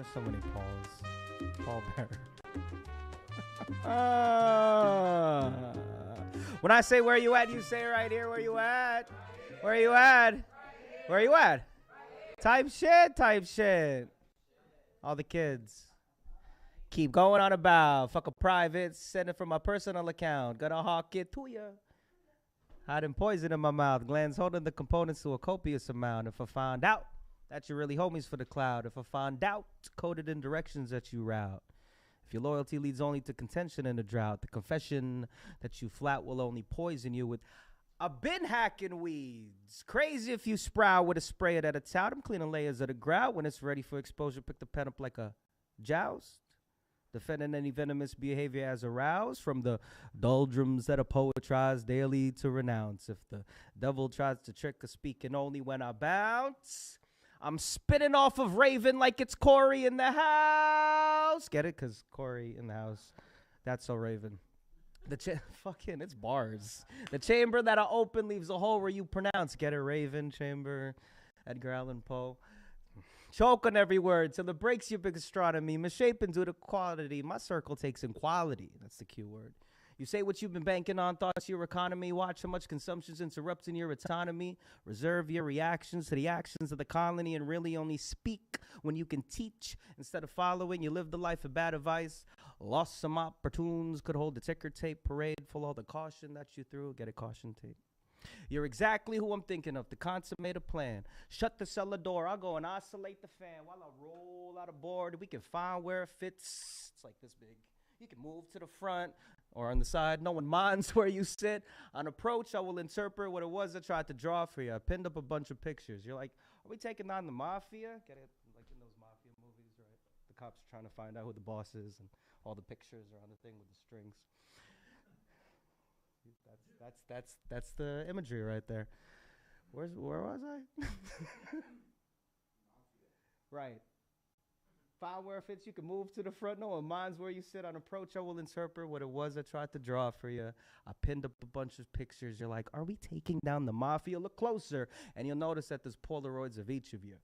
There's so many Pauls. Paul Bearer. When I say where you at, you say right here. Where you at? Where you at? Where you at? Type shit, type shit. All the kids. Keep going on about. Fuck a private. Send it from my personal account. Gonna hawk it to ya. Hiding poison in my mouth. Glands holding the components to a copious amount. If I found out that you're really homies for the cloud. If I found out, coded in directions that you route. If your loyalty leads only to contention in the drought. The confession that you flat will only poison you with. I've been hacking weeds. Crazy if you sprout with a spray it at a tout. I'm cleaning layers of the grout. When it's ready for exposure, pick the pen up like a joust. Defending any venomous behavior as aroused from the doldrums that a poet tries daily to renounce. If the devil tries to trick or speaking only when I bounce, I'm spinning off of Raven like it's Corey in the house. Get it? Because Corey in the house. That's so Raven. Fucking, it's bars. The chamber that I open leaves a hole where you pronounce. Get it? Raven, chamber, Edgar Allan Poe. Choke on every word till it breaks your big astronomy. Misshapen due to quality. My circle takes in quality. That's the key word. You say what you've been banking on, thoughts your economy. Watch how much consumption's interrupting your autonomy. Reserve your reactions to the actions of the colony and really only speak when you can teach instead of following. You live the life of bad advice. Lost some opportunities. Could hold the ticker tape parade full all the caution that you threw. Get a caution tape. You're exactly who I'm thinking of, to consummate a plan. Shut the cellar door. I'll go and isolate the fan while I roll out a board. We can find where it fits. It's like this big. You can move to the front or on the side. No one minds where you sit. On approach, I will interpret what it was I tried to draw for you. I pinned up a bunch of pictures. You're like, are we taking on the mafia? Get it? Like in those mafia movies, right? The cops are trying to find out who the boss is, and all the pictures are on the thing with the strings. That's the imagery right there. Where was I? Right. Find where it fits. You can move to the front. No one minds where you sit. On approach, I will interpret what it was I tried to draw for you. I pinned up a bunch of pictures. You're like, are we taking down the mafia? Look closer, and you'll notice that there's Polaroids of each of you.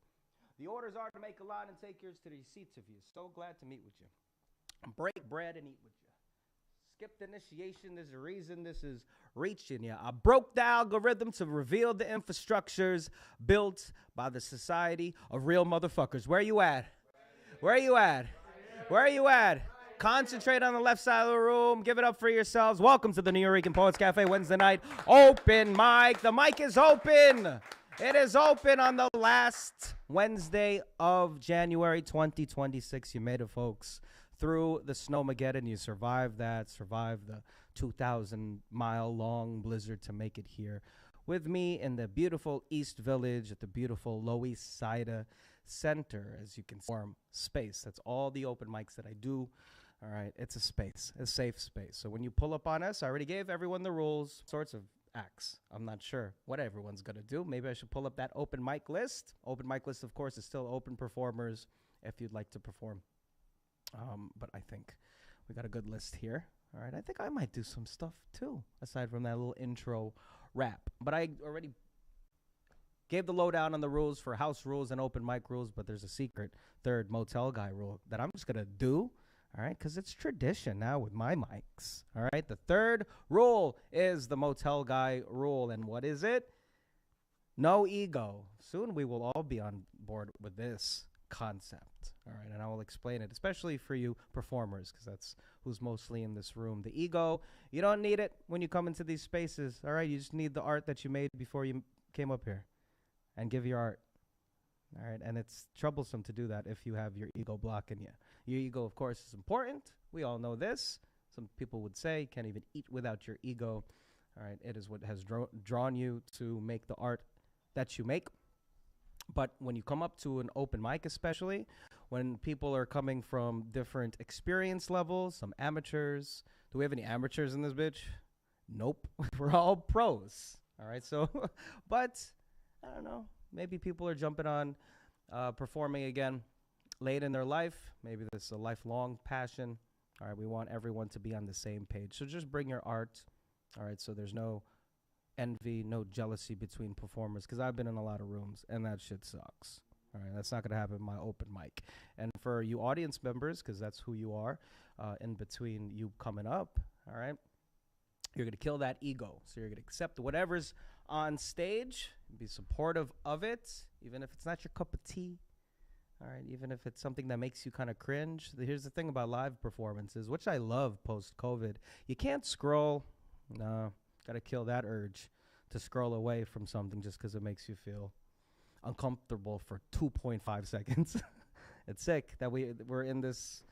The orders are to make a line and take yours to the seats of you. So glad to meet with you. Break bread and eat with you. Skipped initiation. There's a reason this is reaching you. I broke the algorithm to reveal the infrastructures built by the society of real motherfuckers. Where you at? Where you at? Where you at? Concentrate on the left side of the room. Give it up for yourselves. Welcome to the Nuyorican Poets Cafe Wednesday night. Open mic. The mic is open. It is open on the last Wednesday of January 2026. You made it, folks. Through the Snowmageddon, you survived that, survived the 2,000-mile-long blizzard to make it here with me in the beautiful East Village at the beautiful Loisaida Center, as you can form space. That's all the open mics that I do. All right, it's a space, a safe space. So when you pull up on us, I already gave everyone the rules, sorts of acts. I'm not sure what everyone's going to do. Maybe I should pull up that open mic list. Open mic list, of course, is still open performers if you'd like to perform. But I think we got a good list here. All right, I think I might do some stuff too, aside from that little intro rap. But I already gave the lowdown on the rules for house rules and open mic rules, but there's a secret third motel guy rule that I'm just going to do, all right, because it's tradition now with my mics. All right, the third rule is the motel guy rule. And what is it? No ego. Soon we will all be on board with this concept. All right, and I will explain it, especially for you performers, because that's who's mostly in this room. The ego, you don't need it when you come into these spaces. All right, you just need the art that you made before you came up here, and give your art. All right, and it's troublesome to do that if you have your ego blocking you. Your ego, of course, is important. We all know this. Some people would say you can't even eat without your ego. All right, it is what has drawn you to make the art that you make. But when you come up to an open mic, especially when people are coming from different experience levels, some amateurs. Do we have any amateurs in this bitch? Nope. We're all pros. All right. So, but I don't know. Maybe people are jumping on performing again late in their life. Maybe this is a lifelong passion. All right. We want everyone to be on the same page. So just bring your art. All right. So there's no envy, no jealousy between performers, because I've been in a lot of rooms and that shit sucks. All right, that's not going to happen in my open mic. And for you audience members, because that's who you are, in between you coming up, all right, you're going to kill that ego. So you're going to accept whatever's on stage, be supportive of it, even if it's not your cup of tea. All right, even if it's something that makes you kind of cringe. Here's the thing about live performances, which I love post-COVID. You can't scroll. No, got to kill that urge to scroll away from something just because it makes you feel uncomfortable for 2.5 seconds. It's sick that we're in this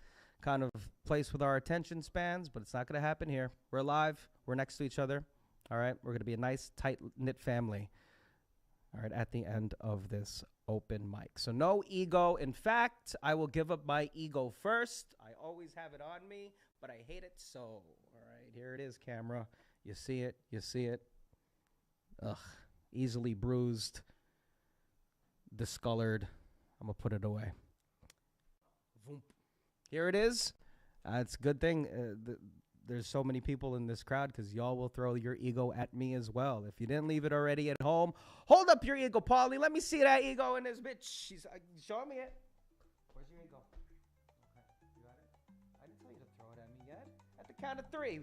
kind of place with our attention spans, but it's not going to happen here. We're live. We're next to each other. All right, we're going to be a nice, tight-knit family. All right, at the end of this open mic. So no ego. In fact, I will give up my ego first. I always have it on me, but I hate it so. All right, here it is, camera. You see it. You see it. Ugh, easily bruised, discolored. I'm going to put it away. Here it is. It's a good thing there's so many people in this crowd because y'all will throw your ego at me as well. If you didn't leave it already at home, hold up your ego, Paulie. Let me see that ego in this bitch. She's showing me it. Where's your ego? Okay, you got it? I didn't tell you to throw it at me yet. At the count of 3.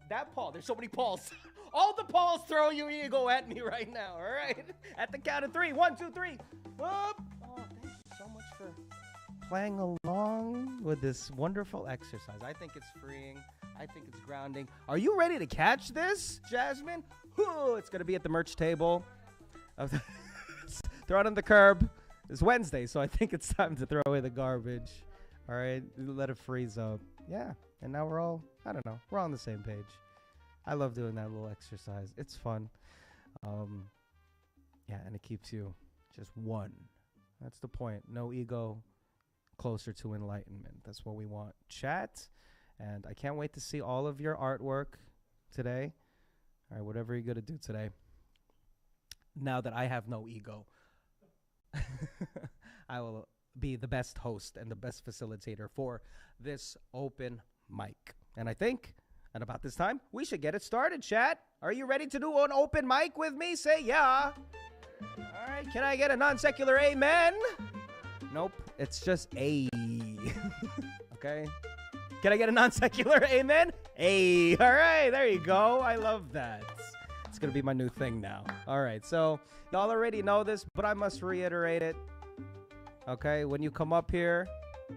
That Paul. There's so many Pauls. All the Pauls throw your ego at me right now, all right? At the count of 3. 1, 2, 3. Whoop. Oh, thank you so much for playing along with this wonderful exercise. I think it's freeing. I think it's grounding. Are you ready to catch this, Jasmine? Ooh, it's going to be at the merch table. Throw it on the curb. It's Wednesday, so I think it's time to throw away the garbage. All right, let it freeze up. Yeah, and now we're all, I don't know, we're all on the same page. I love doing that little exercise. It's fun. Yeah, and it keeps you just one. That's the point. No ego, closer to enlightenment. That's what we want. Chat. And I can't wait to see all of your artwork today. All right, whatever you're going to do today. Now that I have no ego, I will be the best host and the best facilitator for this open mic. And I think at about this time, we should get it started, chat. Are you ready to do an open mic with me? Say yeah. All right, can I get a non-secular amen? Nope, it's just a. Okay. Can I get a non-secular amen? Hey, all right, there you go. I love that. It's going to be my new thing now. All right, so y'all already know this, but I must reiterate it. Okay, when you come up here,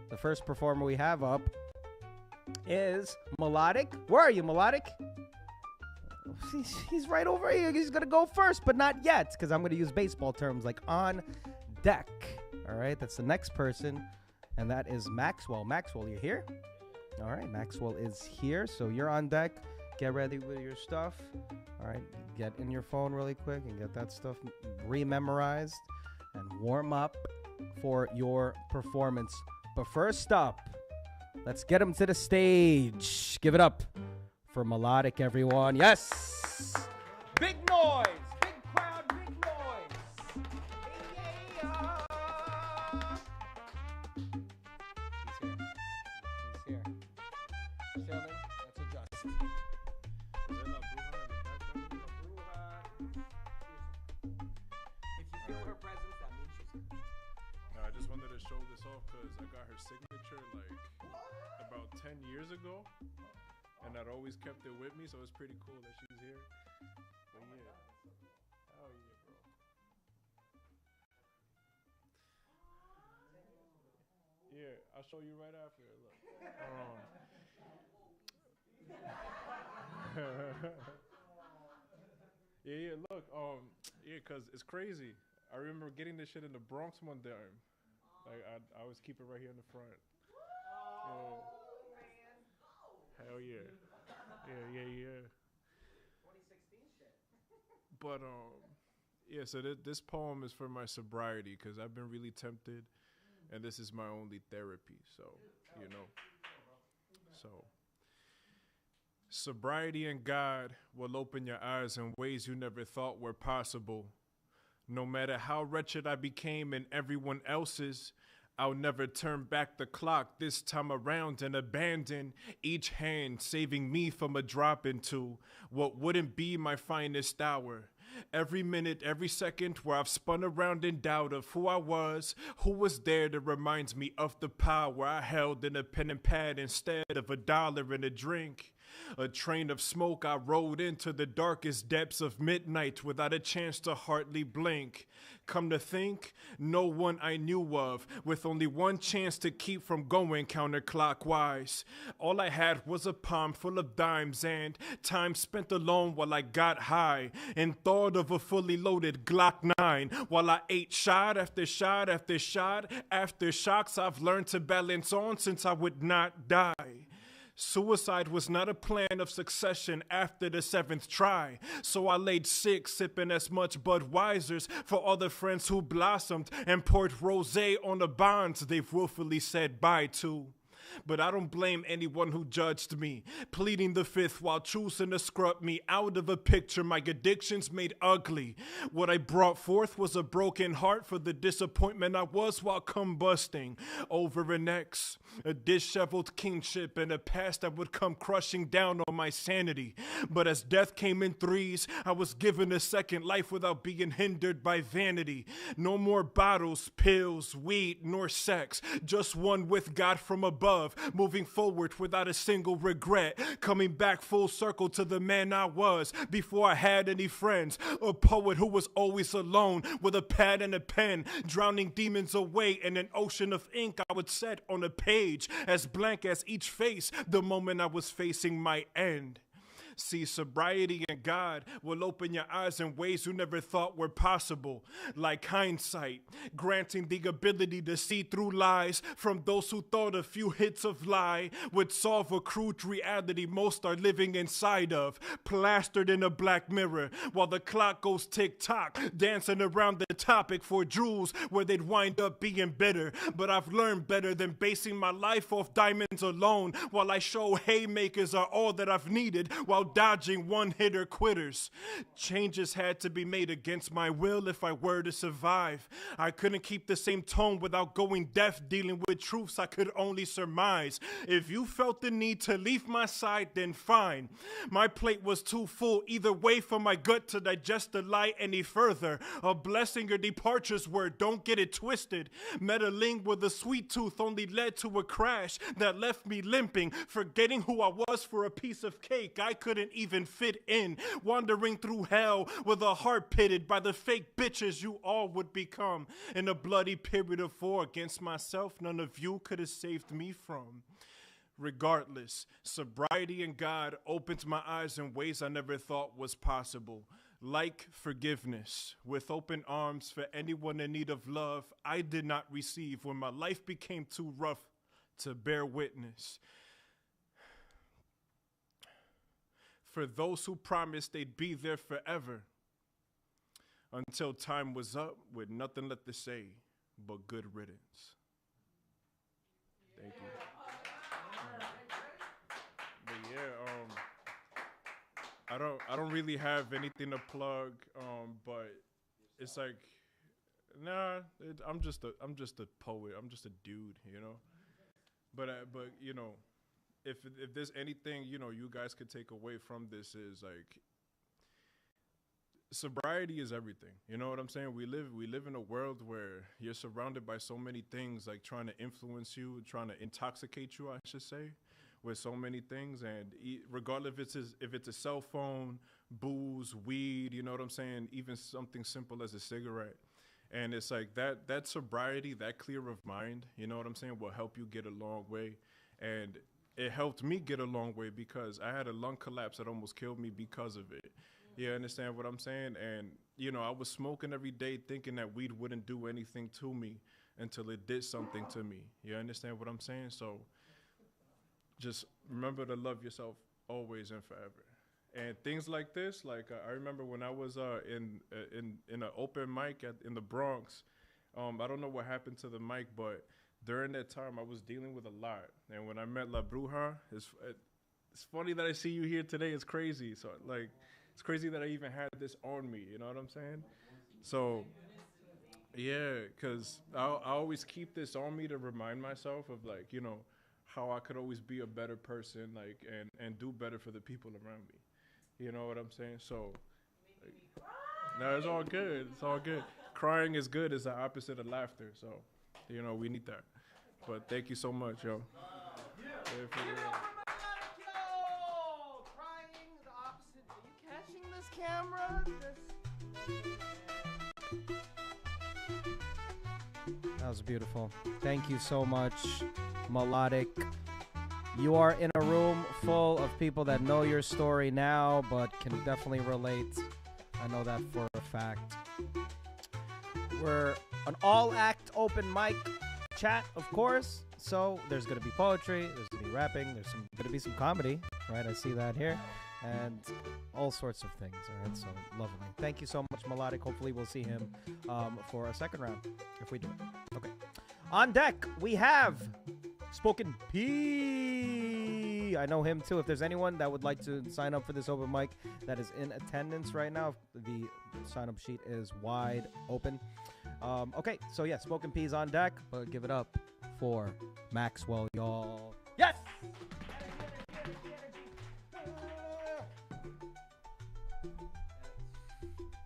the first performer we have up is Melodic. Where are you, Melodic? He's right over here. He's going to go first, but not yet, because I'm going to use baseball terms like on deck. All right, that's the next person, and that is Maxwell. Maxwell, you here? All right, Maxwell is here, so you're on deck. Get ready with your stuff. All right, get in your phone really quick and get that stuff rememorized and warm up for your performance. But first up, let's get him to the stage. Give it up for Melodic, everyone. Yes! Big noise! Big crowd, big noise! Yeah! He's here. Chilling. Let's adjust. If you feel her presence, that means she's here. I just wanted to show this off because I got her signature like about 10 years ago, and I'd always kept it with me, so it's pretty cool that she's here. But yeah, oh yeah, bro. Yeah, I'll show you right after. Look. Yeah, look, yeah, cause it's crazy. I remember getting this shit in the Bronx one time. Like I always keep it right here in the front. Yeah. Hell yeah. Yeah. 2016 shit. But yeah. So this poem is for my sobriety because I've been really tempted, and this is my only therapy. So you know. So. Sobriety and God will open your eyes in ways you never thought were possible. No matter how wretched I became and everyone else's, I'll never turn back the clock this time around and abandon each hand, saving me from a drop into what wouldn't be my finest hour. Every minute, every second where I've spun around in doubt of who I was, who was there that reminds me of the power I held in a pen and pad instead of $1 and a drink. A train of smoke I rode into the darkest depths of midnight without a chance to hardly blink. Come to think, no one I knew of, with only one chance to keep from going counterclockwise. All I had was a palm full of dimes and time spent alone while I got high and thought of a fully loaded Glock 9 while I ate shot after shot after shot after shocks I've learned to balance on since I would not die. Suicide was not a plan of succession after the 7th try, so I laid sick, sipping as much Budweisers for all the friends who blossomed and poured rosé on the bonds they've willfully said bye to. But I don't blame anyone who judged me, pleading the fifth while choosing to scrub me out of a picture my addictions made ugly. What I brought forth was a broken heart for the disappointment I was while combusting over an ex, a disheveled kingship and a past that would come crushing down on my sanity. But as death came in threes, I was given a second life without being hindered by vanity. No more bottles, pills, weed, nor sex, just one with God from above. Moving forward without a single regret, coming back full circle to the man I was before I had any friends, a poet who was always alone with a pad and a pen, drowning demons away in an ocean of ink I would set on a page, as blank as each face the moment I was facing my end. See, sobriety and God will open your eyes in ways you never thought were possible, like hindsight, granting the ability to see through lies from those who thought a few hits of lie would solve a crude reality most are living inside of, plastered in a black mirror, while the clock goes tick-tock, dancing around the topic for jewels where they'd wind up being bitter. But I've learned better than basing my life off diamonds alone, while I show haymakers are all that I've needed, while dodging one-hitter quitters. Changes had to be made against my will if I were to survive. I couldn't keep the same tone without going deaf, dealing with truths I could only surmise. If you felt the need to leave my side, then fine. My plate was too full either way for my gut to digest the lie any further. A blessing or departure's word, don't get it twisted. Meddling with a sweet tooth only led to a crash that left me limping, forgetting who I was for a piece of cake I couldn't even fit in, wandering through hell with a heart pitted by the fake bitches you all would become. In a bloody period of war against myself none of you could have saved me from. Regardless, sobriety and God opened my eyes in ways I never thought was possible. Like forgiveness, with open arms for anyone in need of love I did not receive when my life became too rough to bear witness. For those who promised they'd be there forever, until time was up with nothing left to say but good riddance. Thank you. But yeah, I don't really have anything to plug, but it's like, I'm just a poet. I'm just a dude, you know. But you know, if there's anything, you know, you guys could take away from this is like, sobriety is everything. You know what I'm saying? We live in a world where you're surrounded by so many things like trying to influence you, trying to intoxicate you, I should say, with so many things. And regardless if it's a cell phone, booze, weed, you know what I'm saying? Even something simple as a cigarette. And it's like that sobriety, that clear of mind, you know what I'm saying, will help you get a long way. And it helped me get a long way because I had a lung collapse that almost killed me because of it. You understand what I'm saying? And, you know, I was smoking every day thinking that weed wouldn't do anything to me until it did something to me. You understand what I'm saying? So just remember to love yourself always and forever. And things like this, like I remember when I was in an open mic in the Bronx. I don't know what happened to the mic, but during that time, I was dealing with a lot. And when I met La Bruja, it's funny that I see you here today. It's crazy. So, like, it's crazy that I even had this on me. You know what I'm saying? So, yeah, because I always keep this on me to remind myself of, like, you know, how I could always be a better person, like, and do better for the people around me. You know what I'm saying? So, like, No, it's all good. It's all good. Crying is good. It's the opposite of laughter. So, you know, we need that. But thank you so much, yo. Give it up for Melodic, yo! Crying, the opposite. Are you catching this camera? That was beautiful. Thank you so much, Melodic. You are in a room full of people that know your story now, but can definitely relate. I know that for a fact. We're an all-act open mic chat, of course. So there's going to be poetry, there's going to be rapping, there's going to be some comedy, right? I see that here. And all sorts of things, all right? So lovely. Thank you so much, Melodic. Hopefully we'll see him for a second round, if we do it. Okay. On deck, we have Spoken P. I know him, too. If there's anyone that would like to sign up for this open mic that is in attendance right now, the sign-up sheet is wide open. Okay, so yeah, Spoken P is on deck, but give it up for Maxwell, y'all. Yes!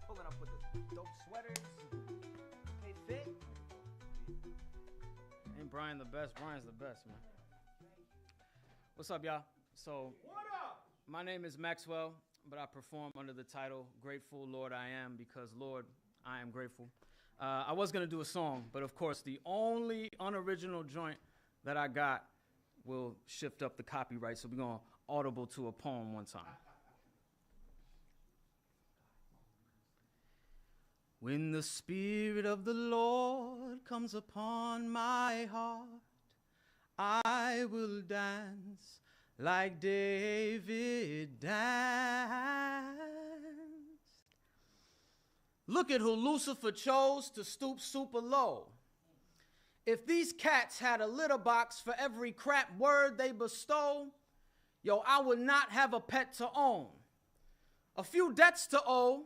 Pulling up with the dope sweaters. They fit. Ain't Brian the best? Brian's the best, man. What's up, y'all? So, What up? my name is Maxwell, but I perform under the title Grateful Lord I Am, because, Lord, I am grateful. I was going to do a song, but of course, the only unoriginal joint that I got will shift up the copyright, so we're going to audible to a poem one time. When the Spirit of the Lord comes upon my heart, I will dance like David danced. Look at who Lucifer chose to stoop super low. If these cats had a litter box for every crap word they bestow, yo, I would not have a pet to own. A few debts to owe,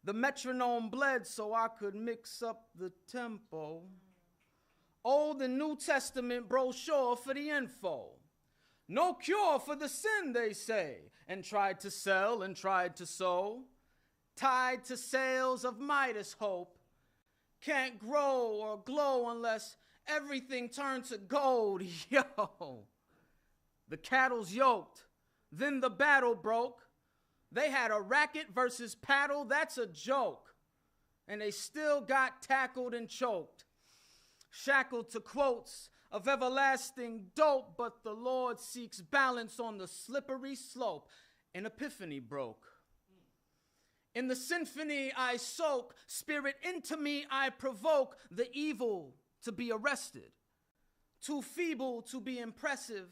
the metronome bled so I could mix up the tempo. Old and New Testament brochure for the info. No cure for the sin, they say, and tried to sell and tried to sow. Tied to sails of Midas hope. Can't grow or glow unless everything turned to gold. Yo, the cattle's yoked. Then the battle broke. They had a racket versus paddle, that's a joke. And they still got tackled and choked. Shackled to quotes of everlasting dope, but the Lord seeks balance on the slippery slope. An epiphany broke. In the symphony I soak, spirit into me I provoke, the evil to be arrested. Too feeble to be impressive,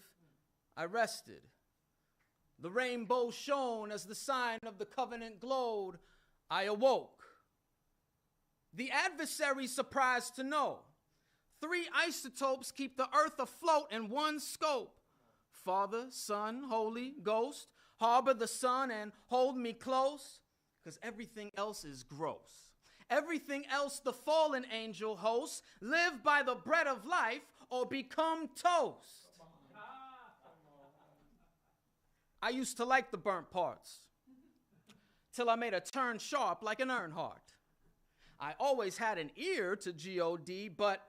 I rested. The rainbow shone as the sign of the covenant glowed, I awoke. The adversary surprised to know, 3 isotopes keep the earth afloat in one scope. Father, Son, Holy Ghost, harbor the sun and hold me close. Because everything else is gross. Everything else the fallen angel hosts, live by the bread of life or become toast. I used to like the burnt parts, till I made a turn sharp like an Earnhardt. I always had an ear to G.O.D., but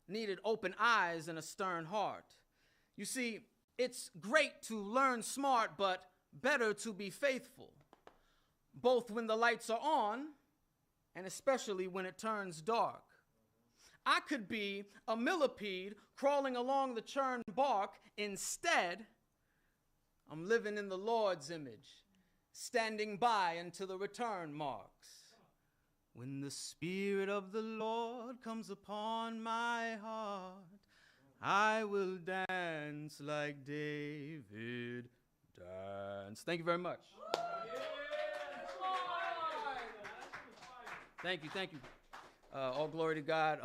needed open eyes and a stern heart. You see, it's great to learn smart, but better to be faithful. Both when the lights are on, and especially when it turns dark. I could be a millipede crawling along the churned bark. Instead, I'm living in the Lord's image, standing by until the return marks. When the Spirit of the Lord comes upon my heart, I will dance like David danced. Thank you very much. Thank you. All glory to God.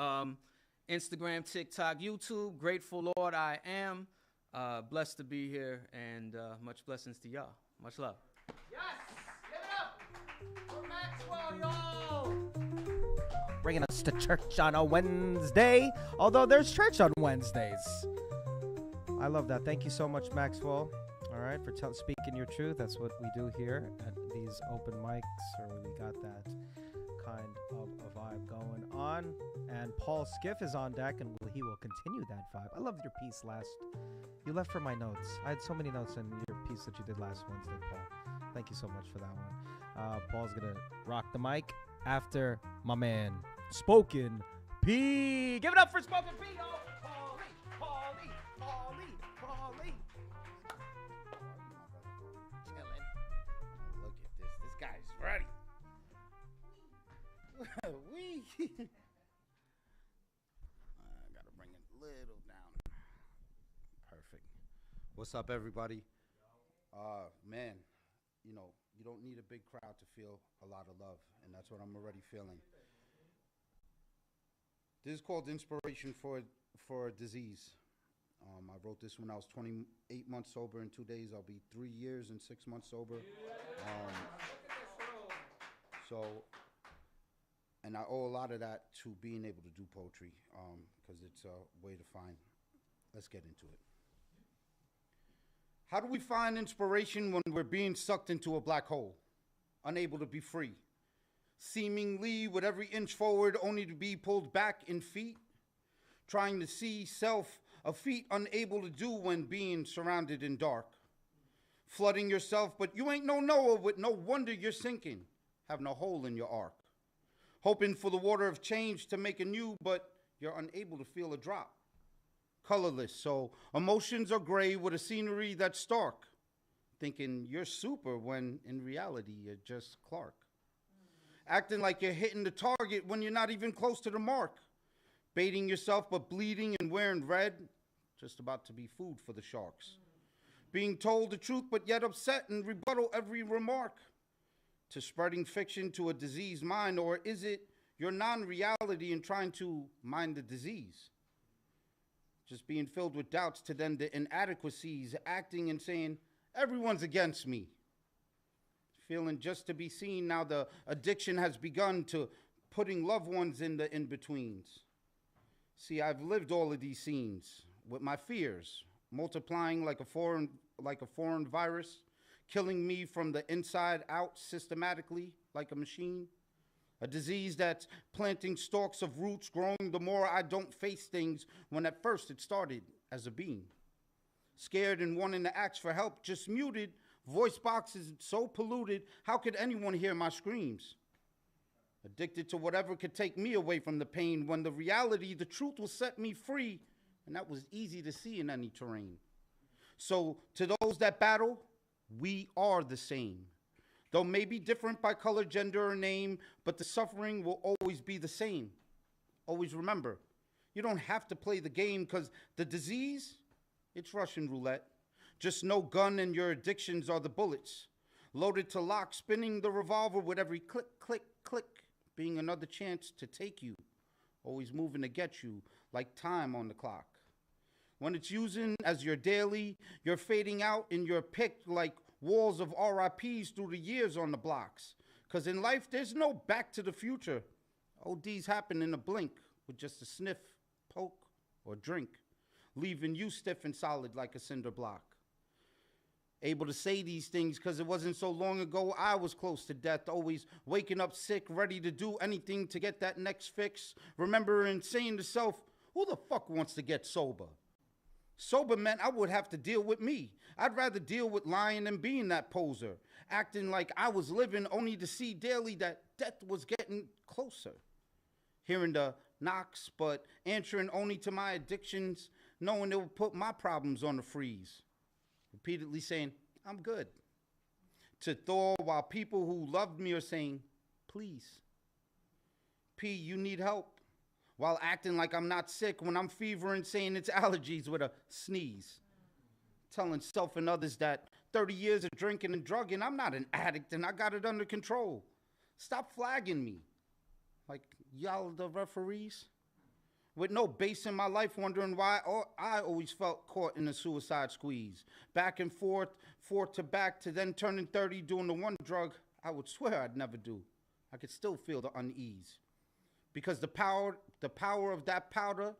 Instagram, TikTok, YouTube. Grateful Lord I am. Blessed to be here, and much blessings to y'all. Much love. Yes! Give it up for Maxwell, y'all! Bringing us to church on a Wednesday, although there's church on Wednesdays. I love that. Thank you so much, Maxwell. All All right, for speaking your truth. That's what we do here at these open mics, or we got that kind of a vibe going on. And Paul Skiff is on deck, and he will continue that vibe. I loved your piece last. You left for my notes. I had so many notes in your piece that you did last Wednesday, Paul. Thank you so much for that one. Paul's gonna rock the mic after my man Spoken P. Give it up for Spoken P. Oh, Paulie. Chilling. Look at this. This guy's ready. We. I gotta bring it a little down. Perfect. What's up, everybody? Man, you know, you don't need a big crowd to feel a lot of love, and that's what I'm already feeling. This is called Inspiration for a Disease. I wrote this when I was 28 months sober. In 2 days, I'll be 3 years and 6 months sober. And I owe a lot of that to being able to do poetry, because it's a way to find. Let's get into it. How do we find inspiration when we're being sucked into a black hole, unable to be free? Seemingly with every inch forward, only to be pulled back in feet? Trying to see self, a feat unable to do when being surrounded in dark. Flooding yourself, but you ain't no Noah, with no wonder you're sinking. Have no hole in your ark. Hoping for the water of change to make anew, but you're unable to feel a drop. Colorless, so emotions are gray with a scenery that's stark. Thinking you're super when in reality you're just Clark. Acting like you're hitting the target when you're not even close to the mark. Baiting yourself but bleeding and wearing red, just about to be food for the sharks. Being told the truth but yet upset and rebuttal every remark. To spreading fiction to a diseased mind, or is it your non-reality and trying to mind the disease? Just being filled with doubts to then the inadequacies, acting and saying, everyone's against me. Feeling just to be seen, now the addiction has begun to putting loved ones in the in-betweens. See, I've lived all of these scenes with my fears, multiplying like a foreign virus, killing me from the inside out systematically like a machine. A disease that's planting stalks of roots, growing the more I don't face things when at first it started as a bean. Scared and wanting to ask for help, just muted, voice boxes so polluted, how could anyone hear my screams? Addicted to whatever could take me away from the pain, when the reality, the truth will set me free, and that was easy to see in any terrain. So to those that battle, we are the same. Though maybe different by color, gender, or name, but the suffering will always be the same. Always remember, you don't have to play the game, because the disease, it's Russian roulette. Just no gun and your addictions are the bullets. Loaded to lock, spinning the revolver with every click, click, click, being another chance to take you. Always moving to get you, like time on the clock. When it's using as your daily, you're fading out and you're picked like walls of RIPs through the years on the blocks. Because in life, there's no back to the future. ODs happen in a blink with just a sniff, poke, or drink, leaving you stiff and solid like a cinder block. Able to say these things because it wasn't so long ago I was close to death, always waking up sick, ready to do anything to get that next fix. Remembering saying to self, who the fuck wants to get sober? Sober meant I would have to deal with me. I'd rather deal with lying than being that poser, acting like I was living only to see daily that death was getting closer. Hearing the knocks, but answering only to my addictions, knowing it would put my problems on the freeze. Repeatedly saying, I'm good. To thaw while people who loved me are saying, please. P, you need help. While acting like I'm not sick when I'm fevering, saying it's allergies with a sneeze. Telling self and others that 30 years of drinking and drugging, I'm not an addict and I got it under control. Stop flagging me. Like y'all the referees. With no base in my life, wondering why I always felt caught in a suicide squeeze. Back and forth to back, to then turning 30, doing the one drug I would swear I'd never do. I could still feel the unease. Because the power of that powder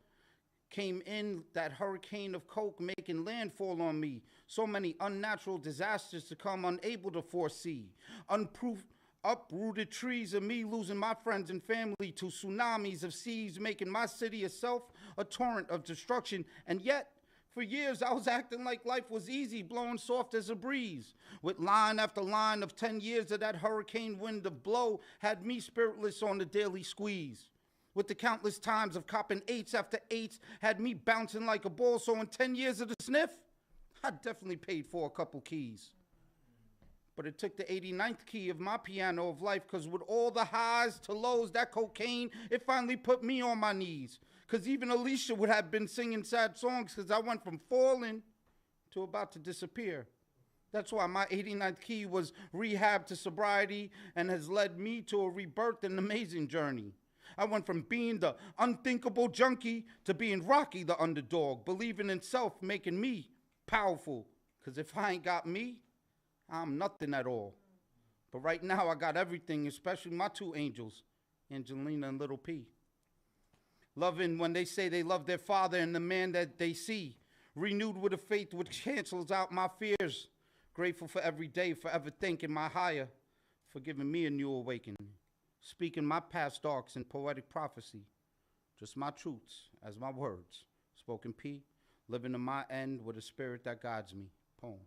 came in, that hurricane of coke making landfall on me. So many unnatural disasters to come, unable to foresee. Uprooted trees of me losing my friends and family to tsunamis of seas, making my city itself a torrent of destruction. And yet, for years, I was acting like life was easy, blowing soft as a breeze. With line after line of 10 years of that hurricane wind of blow had me spiritless on the daily squeeze. With the countless times of copping eights after eights had me bouncing like a ball. So in 10 years of the sniff, I definitely paid for a couple keys. But it took the 89th key of my piano of life, because with all the highs to lows, that cocaine, it finally put me on my knees. Because even Alicia would have been singing sad songs, because I went from falling to about to disappear. That's why my 89th key was rehab to sobriety and has led me to a rebirth and amazing journey. I went from being the unthinkable junkie to being Rocky the underdog, believing in self, making me powerful. Because if I ain't got me, I'm nothing at all. But right now I got everything, especially my two angels, Angelina and Little P. Loving when they say they love their father and the man that they see. Renewed with a faith which cancels out my fears. Grateful for every day, forever thanking my higher for giving me a new awakening. Speaking my past arcs in poetic prophecy. Just my truths as my words. Spoken P, living to my end with a spirit that guides me. Poem.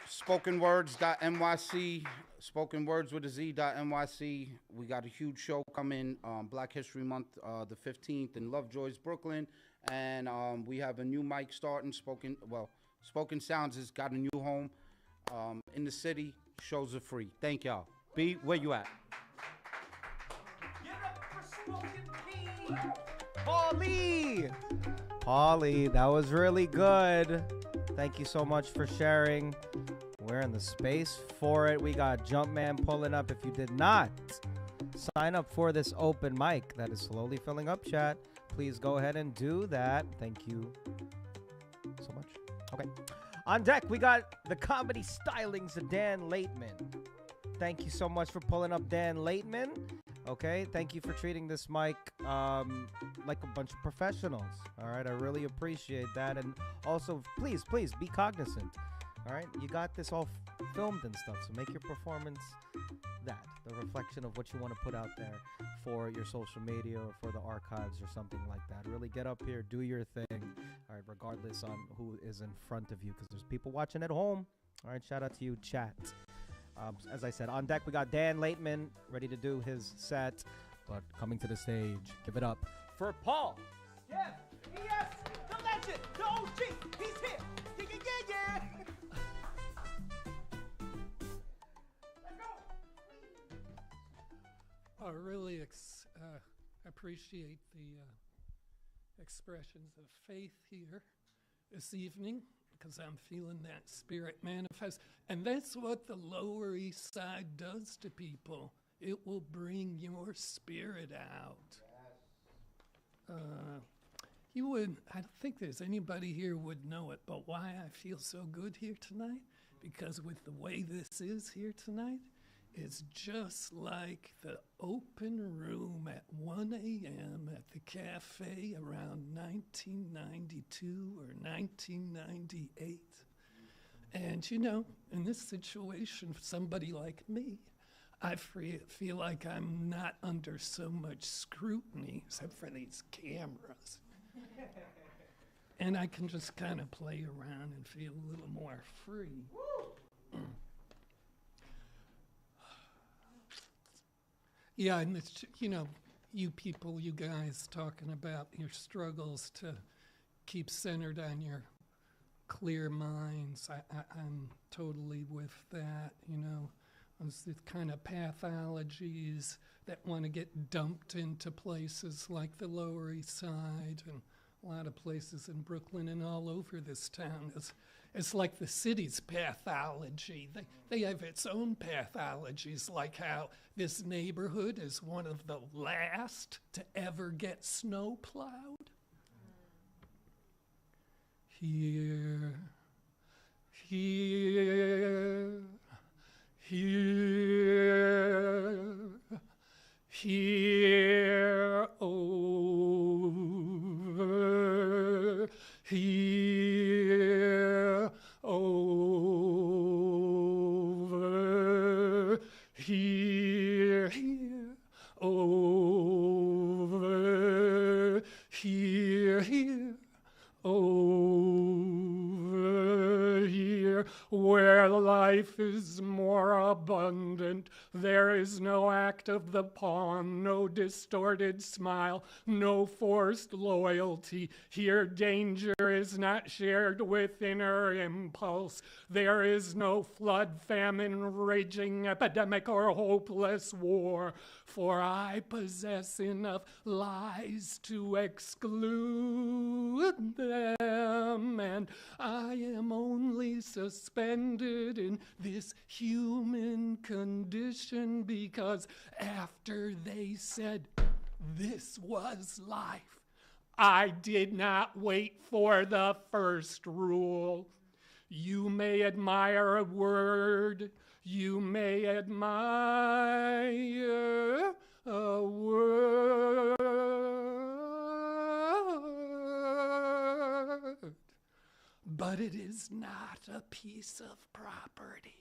Spokenwords.nyc, spoken words with a Z.nyc. We got a huge show coming, Black History Month, the 15th in Lovejoy's, Brooklyn. And we have a new mic starting. Spoken Sounds has got a new home in the city. Shows are free. Thank y'all. B, where you at? Get up for Spoken P. Paulie, that was really good. Thank you so much for sharing. We're in the space for it. We got Jumpman pulling up. If you did not sign up for this open mic that is slowly filling up, chat, please go ahead and do that. Thank you so much. Okay. On deck, we got the comedy stylings of Dan Laitman. Thank you so much for pulling up, Dan Laitman. Okay, thank you for treating this mic like a bunch of professionals. All right, I really appreciate that. And also, please be cognizant. All right, you got this all filmed and stuff, so make your performance the reflection of what you want to put out there for your social media or for the archives or something like that. Really get up here, do your thing. All right, regardless on who is in front of you, because there's people watching at home. All right, shout out to you, chat. As I said, on deck, we got Dan Laitman ready to do his set, but coming to the stage, give it up for Paul. Yeah, yes, the legend, the OG, he's here. Yeah. Let's go. I really appreciate the expressions of faith here this evening, because I'm feeling that spirit manifest. And that's what the Lower East Side does to people. It will bring your spirit out. I don't think there's anybody here would know it, but why I feel so good here tonight? Because with the way this is here tonight, it's just like the open room at 1 a.m. at the cafe around 1992 or 1998. And, you know, in this situation, for somebody like me, I feel like I'm not under so much scrutiny, except for these cameras. And I can just kind of play around and feel a little more free. Yeah, and it's, you know, you people, you guys talking about your struggles to keep centered on your clear minds. I'm totally with that, you know. It's the kind of pathologies that want to get dumped into places like the Lower East Side and a lot of places in Brooklyn and all over this town. It's like the city's pathology. They have its own pathologies, like how this neighborhood is one of the last to ever get snow plowed. Here, Here, here, over here, where life is more abundant. There is no act of the pawn, no distorted smile, no forced loyalty. Here danger is not shared with inner impulse. There is no flood, famine, raging epidemic, or hopeless war. For I possess enough lies to exclude them, and I am only suspended in this human condition because after they said this was life, I did not wait for the first rule. You may admire a word, you may admire a word, but it is not a piece of property.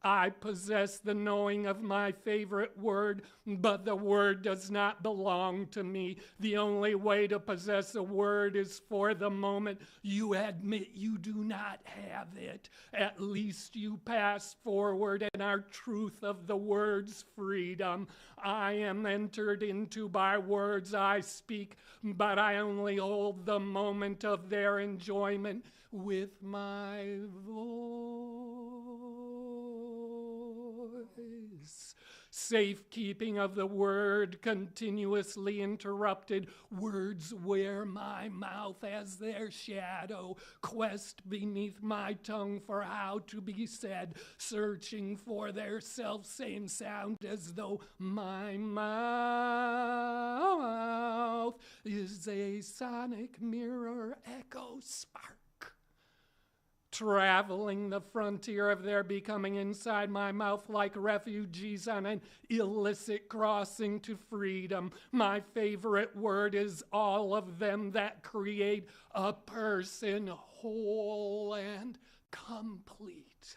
I possess the knowing of my favorite word, but the word does not belong to me. The only way to possess a word is for the moment you admit you do not have it. At least you pass forward and are truth of the word's freedom. I am entered into by words I speak, but I only hold the moment of their enjoyment with my voice. Safekeeping of the word continuously interrupted. Words wear my mouth as their shadow. Quest beneath my tongue for how to be said. Searching for their self-same sound as though my mouth is a sonic mirror echo spark. Traveling the frontier of their becoming inside my mouth like refugees on an illicit crossing to freedom. My favorite word is all of them that create a person whole and complete.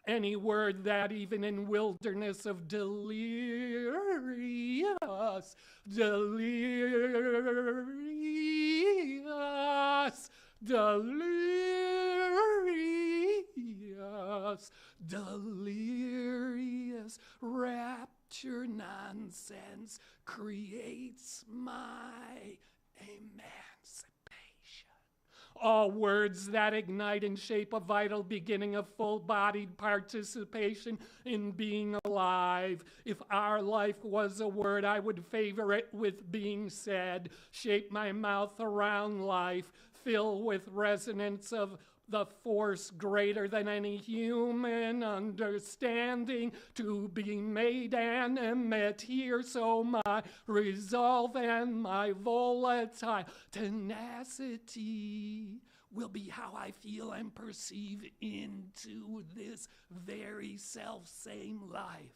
Any word that even in wilderness of delirious, delirious rapture nonsense creates my emancipation. All words that ignite and shape a vital beginning of full-bodied participation in being alive. If our life was a word, I would favor it with being said. Shape my mouth around life, fill with resonance of the force greater than any human understanding to be made animate here, so my resolve and my volatile tenacity will be how I feel and perceive into this very self-same life.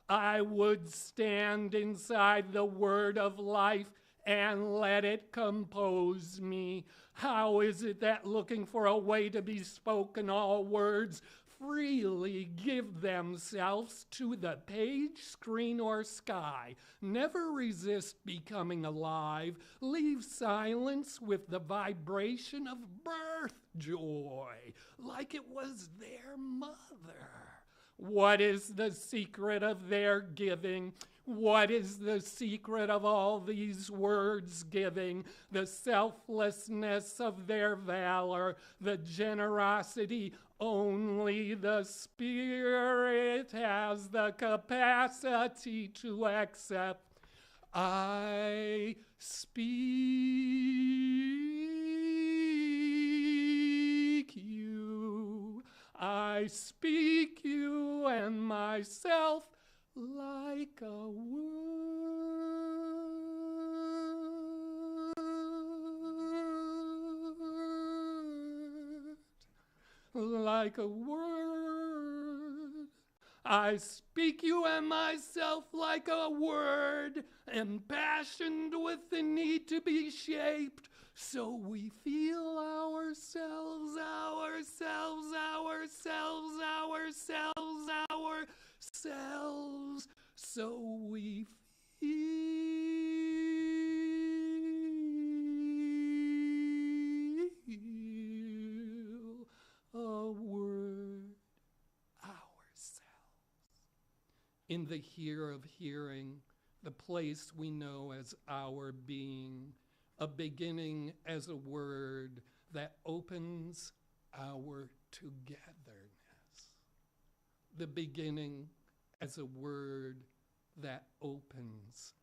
I would stand inside the word of life and let it compose me. How is it that looking for a way to be spoken, all words freely give themselves to the page, screen, or sky? Never resist becoming alive. Leave silence with the vibration of birth joy, like it was their mother. What is the secret of their giving? What is the secret of all these words giving? The selflessness of their valor, the generosity only the Spirit has the capacity to accept. I speak you. I speak you and myself like a word, like a word. I speak you and myself like a word, impassioned with the need to be shaped, so we feel ourselves, so we feel in the here of hearing, the place we know as our being, a beginning as a word that opens our togetherness. The beginning as a word that opens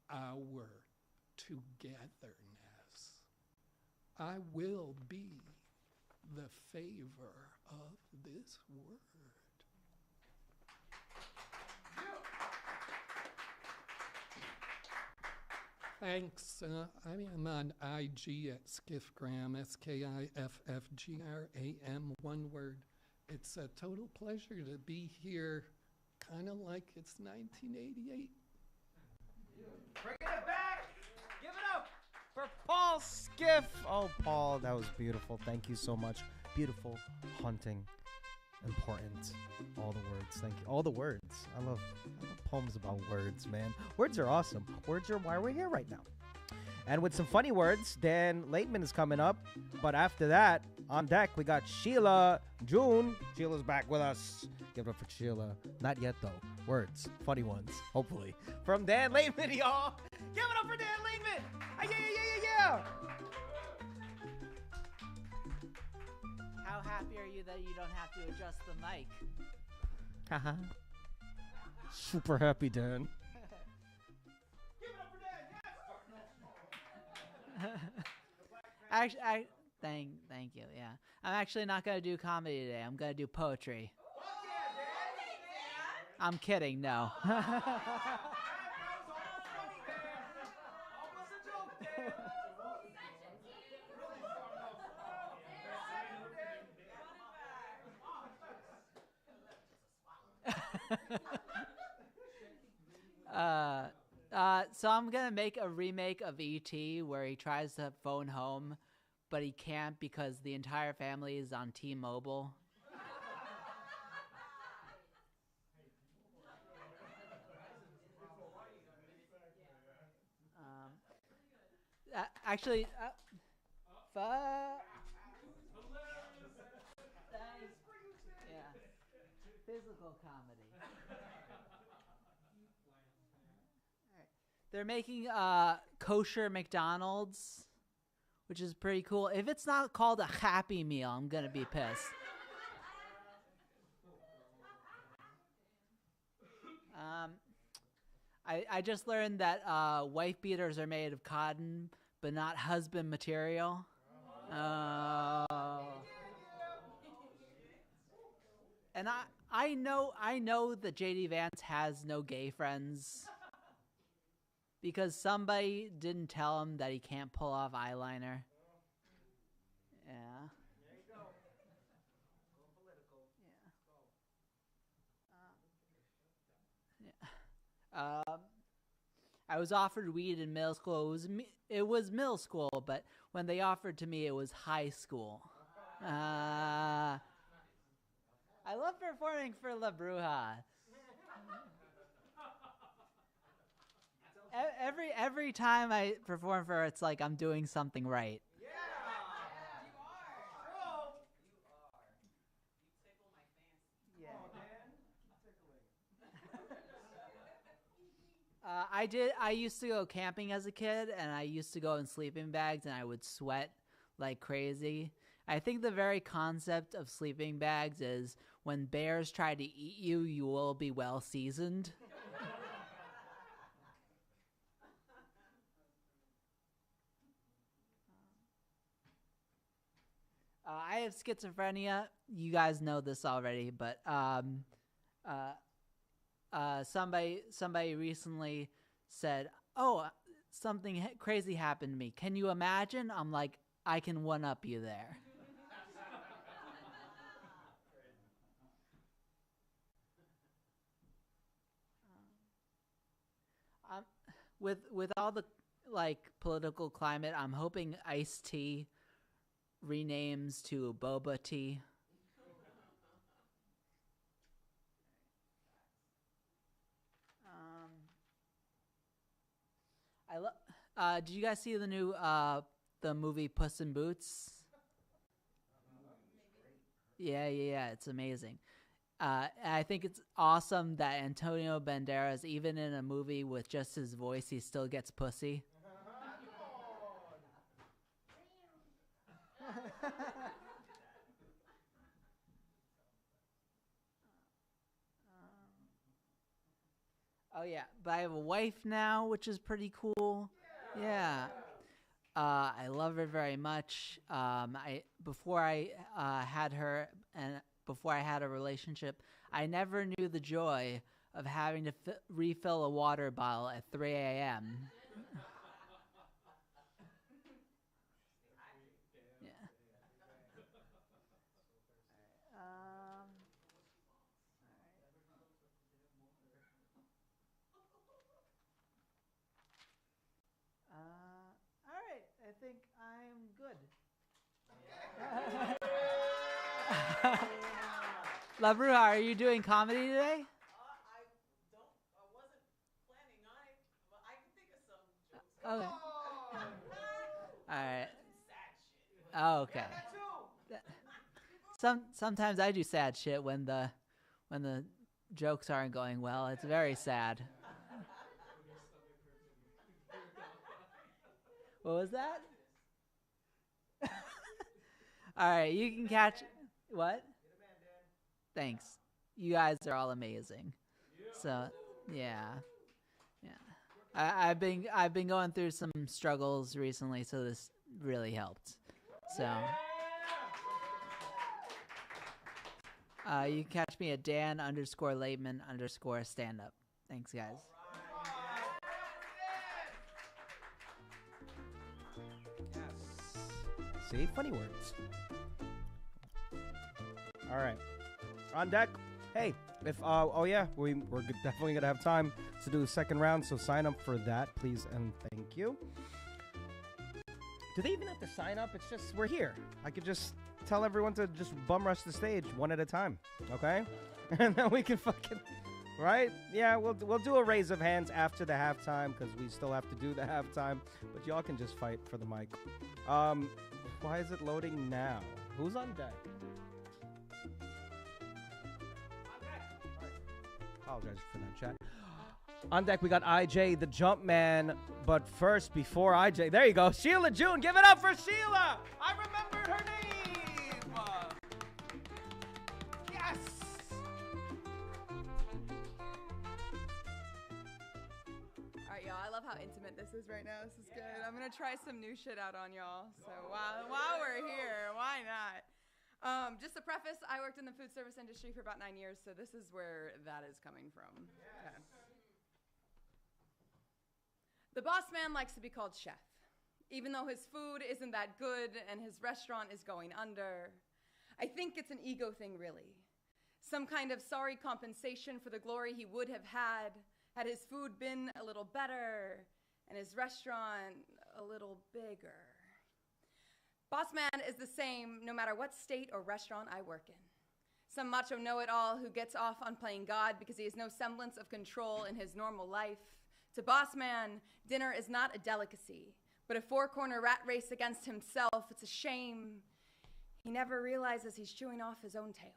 our togetherness. I will be the favor of this word. Thanks. I am on IG at Skiffgram, Skiffgram, one word. It's a total pleasure to be here, kind of like it's 1988. Bringing it back. Give it up for Paul Skiff. Oh, Paul, that was beautiful. Thank you so much. Beautiful, haunting, important. All the words. Thank you. All the words. I love poems about words, man. Words are awesome. Words are why we're here right now. And with some funny words, Dan Laitman is coming up. But after that, on deck, we got Sheila June. Sheila's back with us. Give it up for Sheila. Not yet, though. Words. Funny ones. Hopefully. From Dan Laitman, y'all. Give it up for Dan Laitman. Yeah. How happy are you that you don't have to adjust the mic? Haha. Super happy, Dan. Give it up for Dan. Actually, thank you. Yeah, I'm actually not gonna do comedy today. I'm gonna do poetry. I'm kidding. No. So I'm gonna make a remake of E.T. where he tries to phone home, but he can't because the entire family is on T-Mobile. Actually, yeah, physical comedy. They're making kosher McDonald's, which is pretty cool. If it's not called a Happy Meal, I'm gonna be pissed. I just learned that wife beaters are made of cotton, but not husband material. And I know that JD Vance has no gay friends because somebody didn't tell him that he can't pull off eyeliner. Yeah. There you go. Go political. Yeah. I was offered weed in middle school. It was middle school, but when they offered to me, it was high school. I love performing for La Bruja. Every time I perform for her, it's like I'm doing something right. Yeah. You are. Yeah. Oh, Dan. Tickling. I used to go camping as a kid, and I used to go in sleeping bags, and I would sweat like crazy. I think the very concept of sleeping bags is when bears try to eat you, you will be well seasoned. I have schizophrenia. You guys know this already, but somebody recently said, "Oh, something crazy happened to me. Can you imagine?" I'm like, I can one-up you there. With all the political climate, I'm hoping iced tea renames to boba tea. Did you guys see the new the movie Puss in Boots? Yeah, it's amazing. I think it's awesome that Antonio Banderas, even in a movie with just his voice, he still gets pussy. Oh yeah, but I have a wife now, which is pretty cool. Yeah. I love her very much. Before I had her and before I had a relationship, I never knew the joy of having to refill a water bottle at 3 a.m. Yeah. All right, I think I'm good. La Bruja, are you doing comedy today? I wasn't planning on it, but I can think of some jokes. Okay. All right. Oh, okay. Sometimes I do sad shit when the jokes aren't going well. It's very sad. What was that? All right, you can catch what? Thanks. You guys are all amazing. So, yeah. I've been going through some struggles recently, so this really helped. So, you can catch me at Dan_Laitman_standup. Thanks, guys. See, funny words. All right, on deck. Hey, if we're definitely gonna have time to do the second round, so sign up for that, please and thank you. Do they even have to sign up? It's just we're here. I could just tell everyone to just bum rush the stage one at a time, okay? And then we can fucking right? Yeah, we'll do a raise of hands after the halftime because we still have to do the halftime, but y'all can just fight for the mic. Why is it loading now? Who's on deck? Apologize for that, chat. On deck, we got IJ, the Jumpman. But first, before IJ, there you go. Sheila June, give it up for Sheila. I remembered her name. Yes. All right, y'all. I love how intimate this is right now. This is good. I'm gonna try some new shit out on y'all. So while we're here, why not? Just to preface, I worked in the food service industry for about 9 years, so this is where that is coming from. Okay. The boss man likes to be called chef, even though his food isn't that good and his restaurant is going under. I think it's an ego thing, really. Some kind of sorry compensation for the glory he would have had his food been a little better and his restaurant a little bigger. Boss man is the same no matter what state or restaurant I work in. Some macho know-it-all who gets off on playing God because he has no semblance of control in his normal life. To boss man, dinner is not a delicacy, but a four-corner rat race against himself. It's a shame. He never realizes he's chewing off his own tail.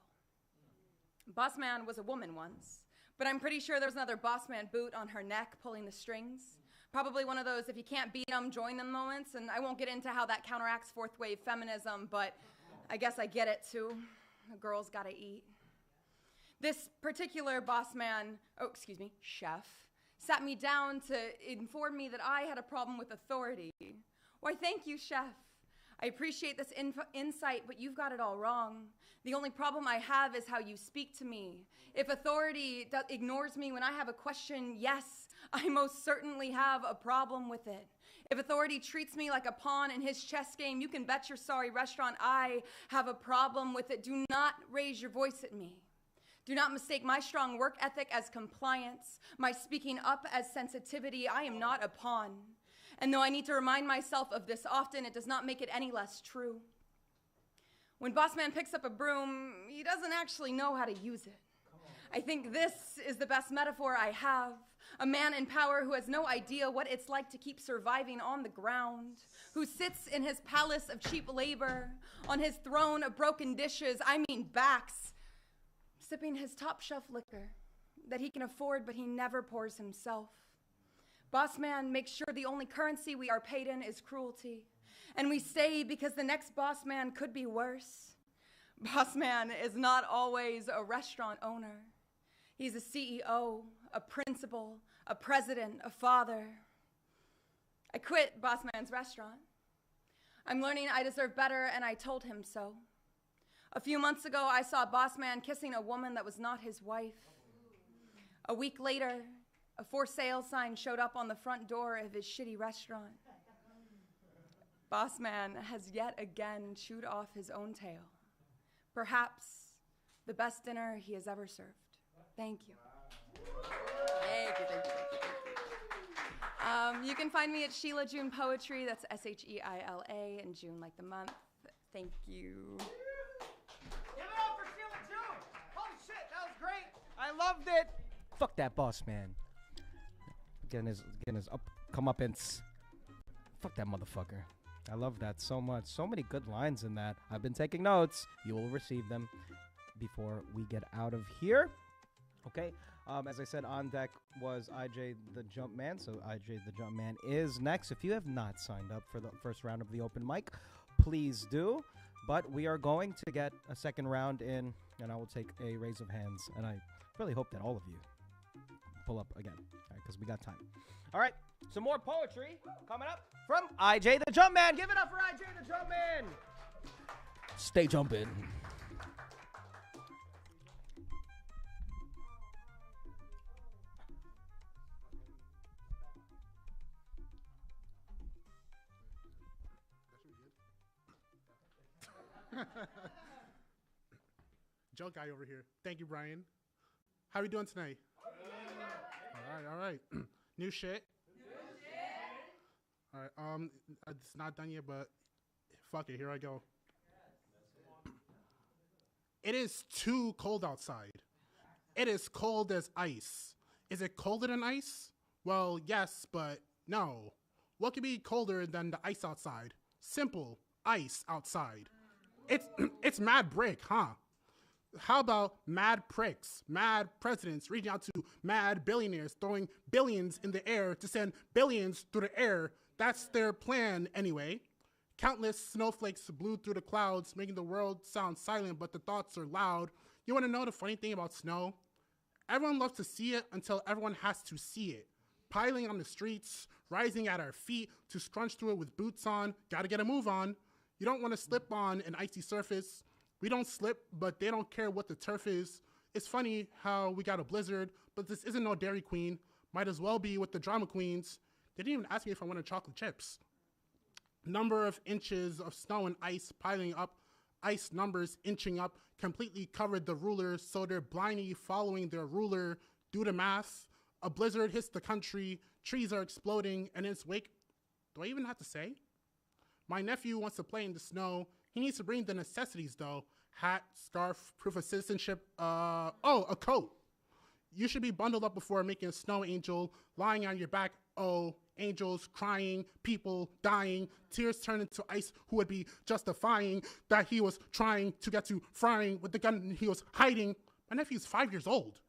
Boss man was a woman once, but I'm pretty sure there was another boss man boot on her neck pulling the strings. Probably one of those if you can't beat them, join them moments, and I won't get into how that counteracts fourth wave feminism, but I guess I get it too. A girl's gotta eat. This particular boss man, chef, sat me down to inform me that I had a problem with authority. Why, thank you, chef. I appreciate this insight, but you've got it all wrong. The only problem I have is how you speak to me. If authority ignores me when I have a question, yes, I most certainly have a problem with it. If authority treats me like a pawn in his chess game, you can bet your sorry restaurant I have a problem with it. Do not raise your voice at me. Do not mistake my strong work ethic as compliance, my speaking up as sensitivity. I am not a pawn. And though I need to remind myself of this often, it does not make it any less true. When boss man picks up a broom, he doesn't actually know how to use it. I think this is the best metaphor I have. A man in power who has no idea what it's like to keep surviving on the ground, who sits in his palace of cheap labor, on his throne of broken dishes, backs, sipping his top shelf liquor that he can afford but he never pours himself. Boss man makes sure the only currency we are paid in is cruelty, and we stay because the next boss man could be worse. Boss man is not always a restaurant owner. He's a CEO, a principal, a president, a father. I quit Boss Man's restaurant. I'm learning I deserve better, and I told him so. A few months ago, I saw Boss Man kissing a woman that was not his wife. A week later, a for sale sign showed up on the front door of his shitty restaurant. Boss Man has yet again chewed off his own tail. Perhaps the best dinner he has ever served. Thank you. Thank you, thank you, thank you, thank you. You can find me at Sheila June Poetry. That's Sheila, and June like the month. Thank you. Give it up for Sheila June! Holy shit, that was great! I loved it! Fuck that boss man. Getting his comeuppance. Fuck that motherfucker. I love that so much. So many good lines in that. I've been taking notes. You will receive them before we get out of here. Okay. As I said, on deck was IJ the Jumpman. So IJ the Jumpman is next. If you have not signed up for the first round of the open mic, please do. But we are going to get a second round in, and I will take a raise of hands. And I really hope that all of you pull up again, because we got time. All right, some more poetry coming up from IJ the Jumpman. Give it up for IJ the Jumpman. Stay jumping. Joke guy over here. Thank you, Brian. How are we doing tonight? All right. New shit? All right, it's not done yet, but fuck it, here I go. It is too cold outside. It is cold as ice. Is it colder than ice? Well, yes, but no. What could be colder than the ice outside? Simple, ice outside. It's mad brick, huh? How about mad pricks, mad presidents reaching out to mad billionaires, throwing billions in the air to send billions through the air? That's their plan anyway. Countless snowflakes blew through the clouds, making the world sound silent, but the thoughts are loud. You want to know the funny thing about snow? Everyone loves to see it until everyone has to see it. Piling on the streets, rising at our feet to scrunch through it with boots on. Gotta get a move on. You don't want to slip on an icy surface. We don't slip, but they don't care what the turf is. It's funny how we got a blizzard, but this isn't no Dairy Queen. Might as well be with the drama queens. They didn't even ask me if I wanted chocolate chips. Number of inches of snow and ice piling up, ice numbers inching up, completely covered the rulers, so they're blindly following their ruler. Do the math. A blizzard hits the country, trees are exploding, and in its wake, do I even have to say? My nephew wants to play in the snow. He needs to bring the necessities though. Hat, scarf, proof of citizenship, a coat. You should be bundled up before making a snow angel, lying on your back. Oh, angels crying, people dying, tears turn into ice who would be justifying that he was trying to get to frying with the gun he was hiding. My nephew's 5 years old.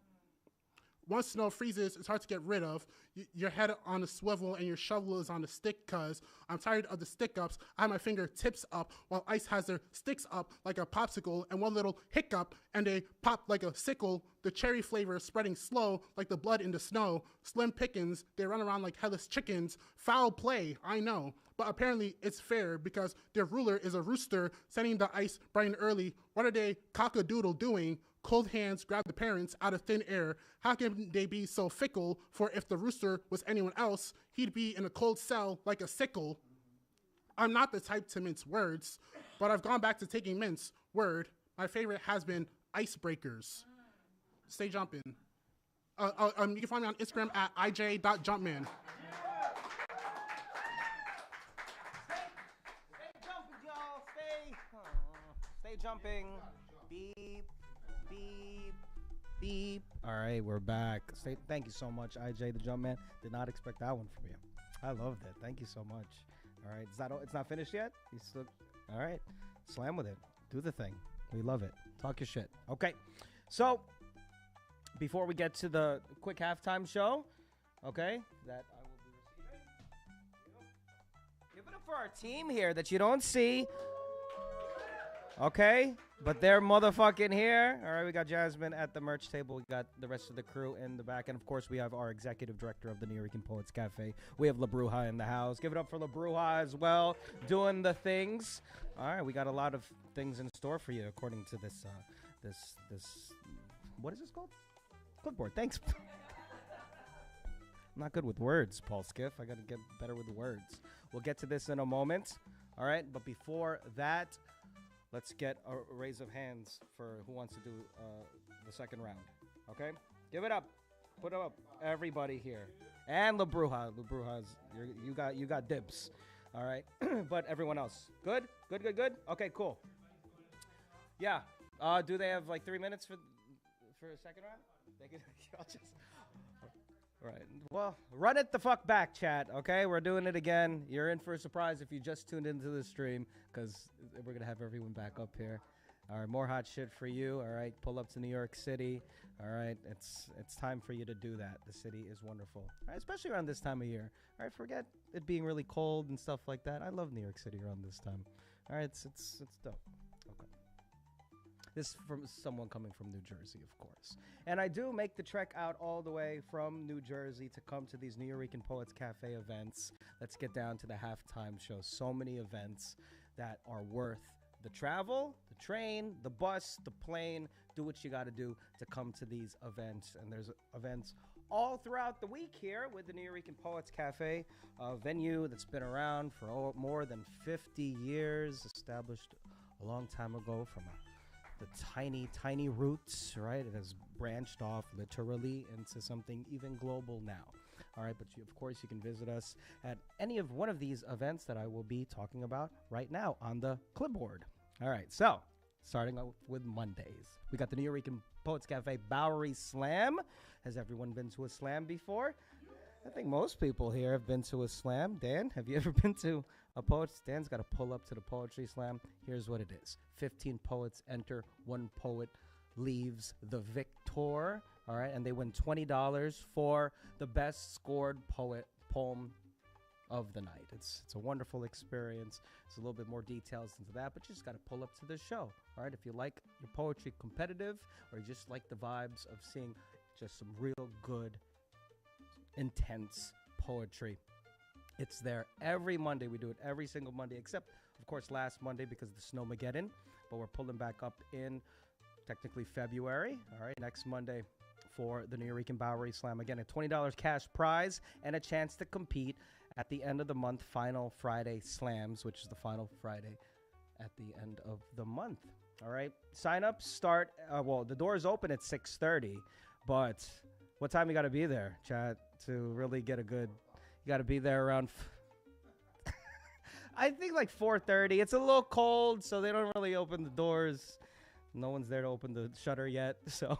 Once snow freezes, it's hard to get rid of. Your head on a swivel and your shovel is on the stick, cause I'm tired of the stick-ups. I have my fingertips up while ice has their sticks up like a popsicle, and one little hiccup and they pop like a sickle. The cherry flavor is spreading slow like the blood in the snow. Slim pickings, they run around like headless chickens. Foul play, I know, but apparently it's fair because their ruler is a rooster sending the ice bright and early. What are they cock-a-doodle doing? Cold hands grab the parents out of thin air. How can they be so fickle? For if the rooster was anyone else, he'd be in a cold cell like a sickle. I'm not the type to mince words, but I've gone back to taking mints. Word, my favorite has been icebreakers. Stay jumping. You can find me on Instagram at ij.jumpman. Stay jumping, y'all. Stay jumping. Beep. Beep, beep. All right, we're back. Thank you so much, IJ the Jumpman. Did not expect that one from you. I love that. Thank you so much. All right, it's not finished yet? You still, all right. Slam with it. Do the thing. We love it. Talk your shit. Okay. So, before we get to the quick halftime show, okay, that I will be receiving. Give it up for our team here that you don't see. Okay, but they're motherfucking here. All right, we got Jasmine at the merch table. We got the rest of the crew in the back. And, of course, we have our executive director of the Nuyorican Poets Cafe. We have La Bruja in the house. Give it up for La Bruja as well, doing the things. All right, we got a lot of things in store for you according to this, what is this called? Clipboard. Thanks. I'm not good with words, Paul Skiff. I got to get better with the words. We'll get to this in a moment. All right, but before that, let's get a raise of hands for who wants to do the second round. Okay? Give it up. Put it up. Everybody here. And La Bruja. La Bruja's, you got dibs. All right? But everyone else. Good? Good? Okay, cool. Yeah. Do they have like 3 minutes for a second round? They can, I'll just... Right. Well, run it the fuck back, chat, okay? We're doing it again. You're in for a surprise if you just tuned into the stream, because we're going to have everyone back up here. All right, more hot shit for you, all right? Pull up to New York City, all right? It's time for you to do that. The city is wonderful, all right? Especially around this time of year. All right, forget it being really cold and stuff like that. I love New York City around this time. All right, it's dope. Okay. This is from someone coming from New Jersey, of course. And I do make the trek out all the way from New Jersey to come to these Nuyorican Poets Cafe events. Let's get down to the halftime show. So many events that are worth the travel, the train, the bus, the plane. Do what you got to do to come to these events. And there's events all throughout the week here with the Nuyorican Poets Cafe, a venue that's been around for more than 50 years, established a long time ago from the tiny roots, right? It has branched off literally into something even global now. All right, but of course you can visit us at any of one of these events that I will be talking about right now on the clipboard. All right, so starting out with Mondays. We got the Nuyorican Poets Cafe Bowery Slam. Has everyone been to a slam before? I think most people here have been to a slam. Dan, have you ever been to a poet? Dan's got to pull up to the poetry slam. Here's what it is. 15 poets enter. 1 poet leaves the victor. All right, and they win $20 for the best scored poem of the night. It's a wonderful experience. There's a little bit more details into that, but you just got to pull up to the show. All right, if you like your poetry competitive, or you just like the vibes of seeing just some real good, intense poetry, it's there every Monday. We do it every single Monday, except, of course, last Monday because of the Snowmageddon. But we're pulling back up in technically February. All right, next Monday for the Nuyorican Bowery Slam. Again, a $20 cash prize and a chance to compete at the end of the month, Final Friday Slams, which is the final Friday at the end of the month. All right, sign-ups start, well, the doors open at 6:30, but what time you got to be there, chat, to really get a good... You got to be there around, I think like 4:30. It's a little cold, so they don't really open the doors. No one's there to open the shutter yet, so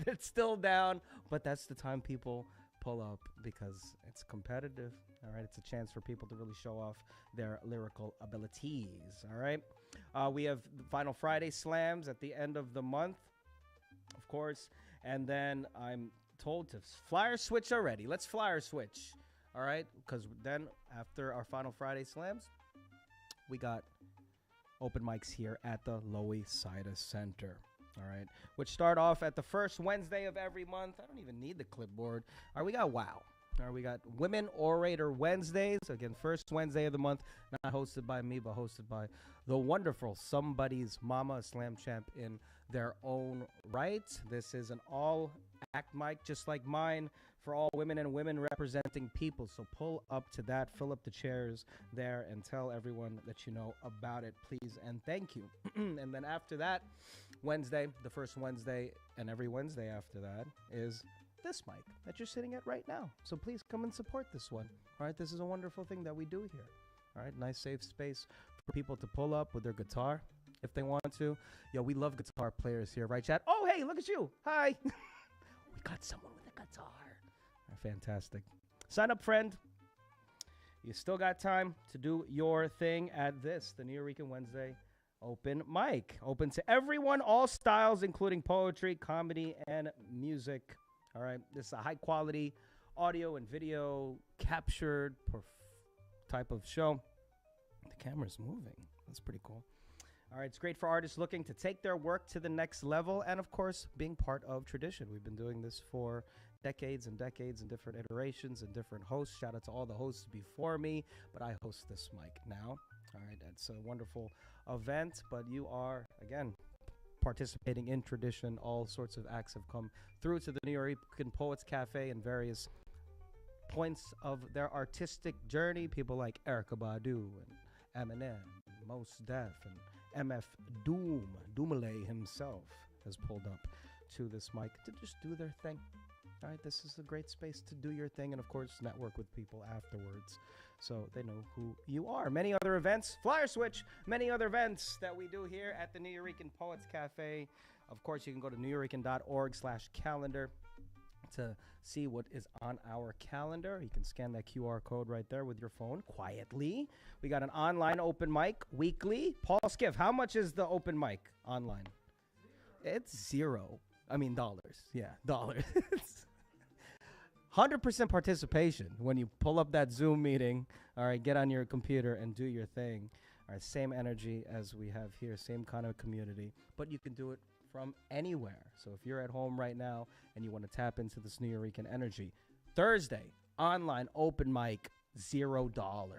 it's still down. But that's the time people pull up because it's competitive. All right, it's a chance for people to really show off their lyrical abilities. All right, we have the Final Friday Slams at the end of the month, of course, and then I'm told to flyer switch already. Let's flyer switch, all right? Because then after our Final Friday Slams, we got open mics here at the Loisaida Center, all right? Which start off at the first Wednesday of every month. I don't even need the clipboard. All right, we got WOW. All right, we got Women Orator Wednesdays. Again, first Wednesday of the month, not hosted by me, but hosted by the wonderful Somebody's Mama, a slam champ in their own right. This is an all-act mic, just like mine, for all women and women representing people. So pull up to that, fill up the chairs there, and tell everyone that you know about it, please, and thank you. And then after that, Wednesday, the first Wednesday, and every Wednesday after that is this mic that you're sitting at right now. So please come and support this one. All right, this is a wonderful thing that we do here. All right, nice safe space for people to pull up with their guitar if they want to. Yo, we love guitar players here, right, chat? Oh, hey, look at you. Hi. We got someone with a guitar. Fantastic. Sign up, friend. You still got time to do your thing at this, the Nuyorican Wednesday open mic. Open to everyone, all styles, including poetry, comedy, and music. All right. This is a high-quality audio and video captured type of show. The camera's moving. That's pretty cool. All right, it's great for artists looking to take their work to the next level and, of course, being part of tradition. We've been doing this for decades and decades and different iterations and different hosts. Shout out to all the hosts before me, but I host this mic now. All right, it's a wonderful event, but you are, again, participating in tradition. All sorts of acts have come through to the Nuyorican Poets Cafe in various points of their artistic journey. People like Erykah Badu and Eminem, Mos Def, and MF Doomale himself has pulled up to this mic to just do their thing. All right, this is a great space to do your thing and, of course, network with people afterwards so they know who you are. Many other events, Flyer Switch, many other events that we do here at the Nuyorican Poets Cafe. Of course, you can go to nuyorican.org/calendar to see what is on our calendar. You can scan that QR code right there with your phone quietly. We got an online open mic weekly. Paul Skiff, how much is the open mic online? It's $0. I mean, dollars. Yeah, dollars. 100% participation when you pull up that Zoom meeting. All right, get on your computer and do your thing. All right, same energy as we have here, same kind of community, but you can do it from anywhere. So if you're at home right now and you want to tap into this Nuyorican energy, Thursday, online open mic, $0. All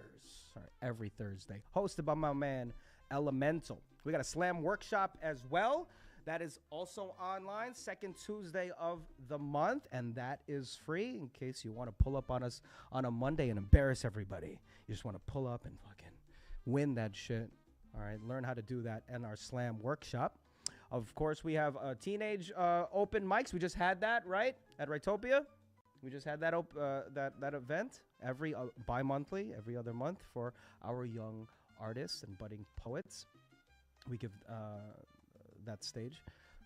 right, every Thursday. Hosted by my man, Elemental. We got a slam workshop as well. That is also online, second Tuesday of the month, and that is free in case you want to pull up on us on a Monday and embarrass everybody. You just want to pull up and fucking win that shit. All right, learn how to do that in our slam workshop. Of course, we have teenage open mics. We just had that, right, at Rightopia. We just had that that event every bi-monthly, every other month for our young artists and budding poets. We give that stage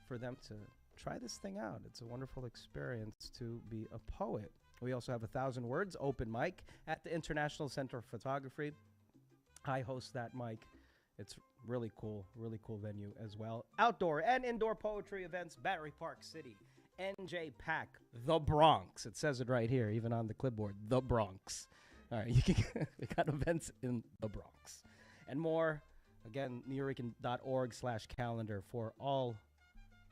for them to try this thing out. It's a wonderful experience to be a poet. We also have 1,000 Words open mic at the International Center of Photography. I host that mic. It's really cool venue as well. Outdoor and indoor poetry events, Battery Park City, NJ Pack, the Bronx. It says it right here, even on the clipboard, the Bronx. All right, you can we got events in the Bronx and more. Again, nuyorican.org/calendar for all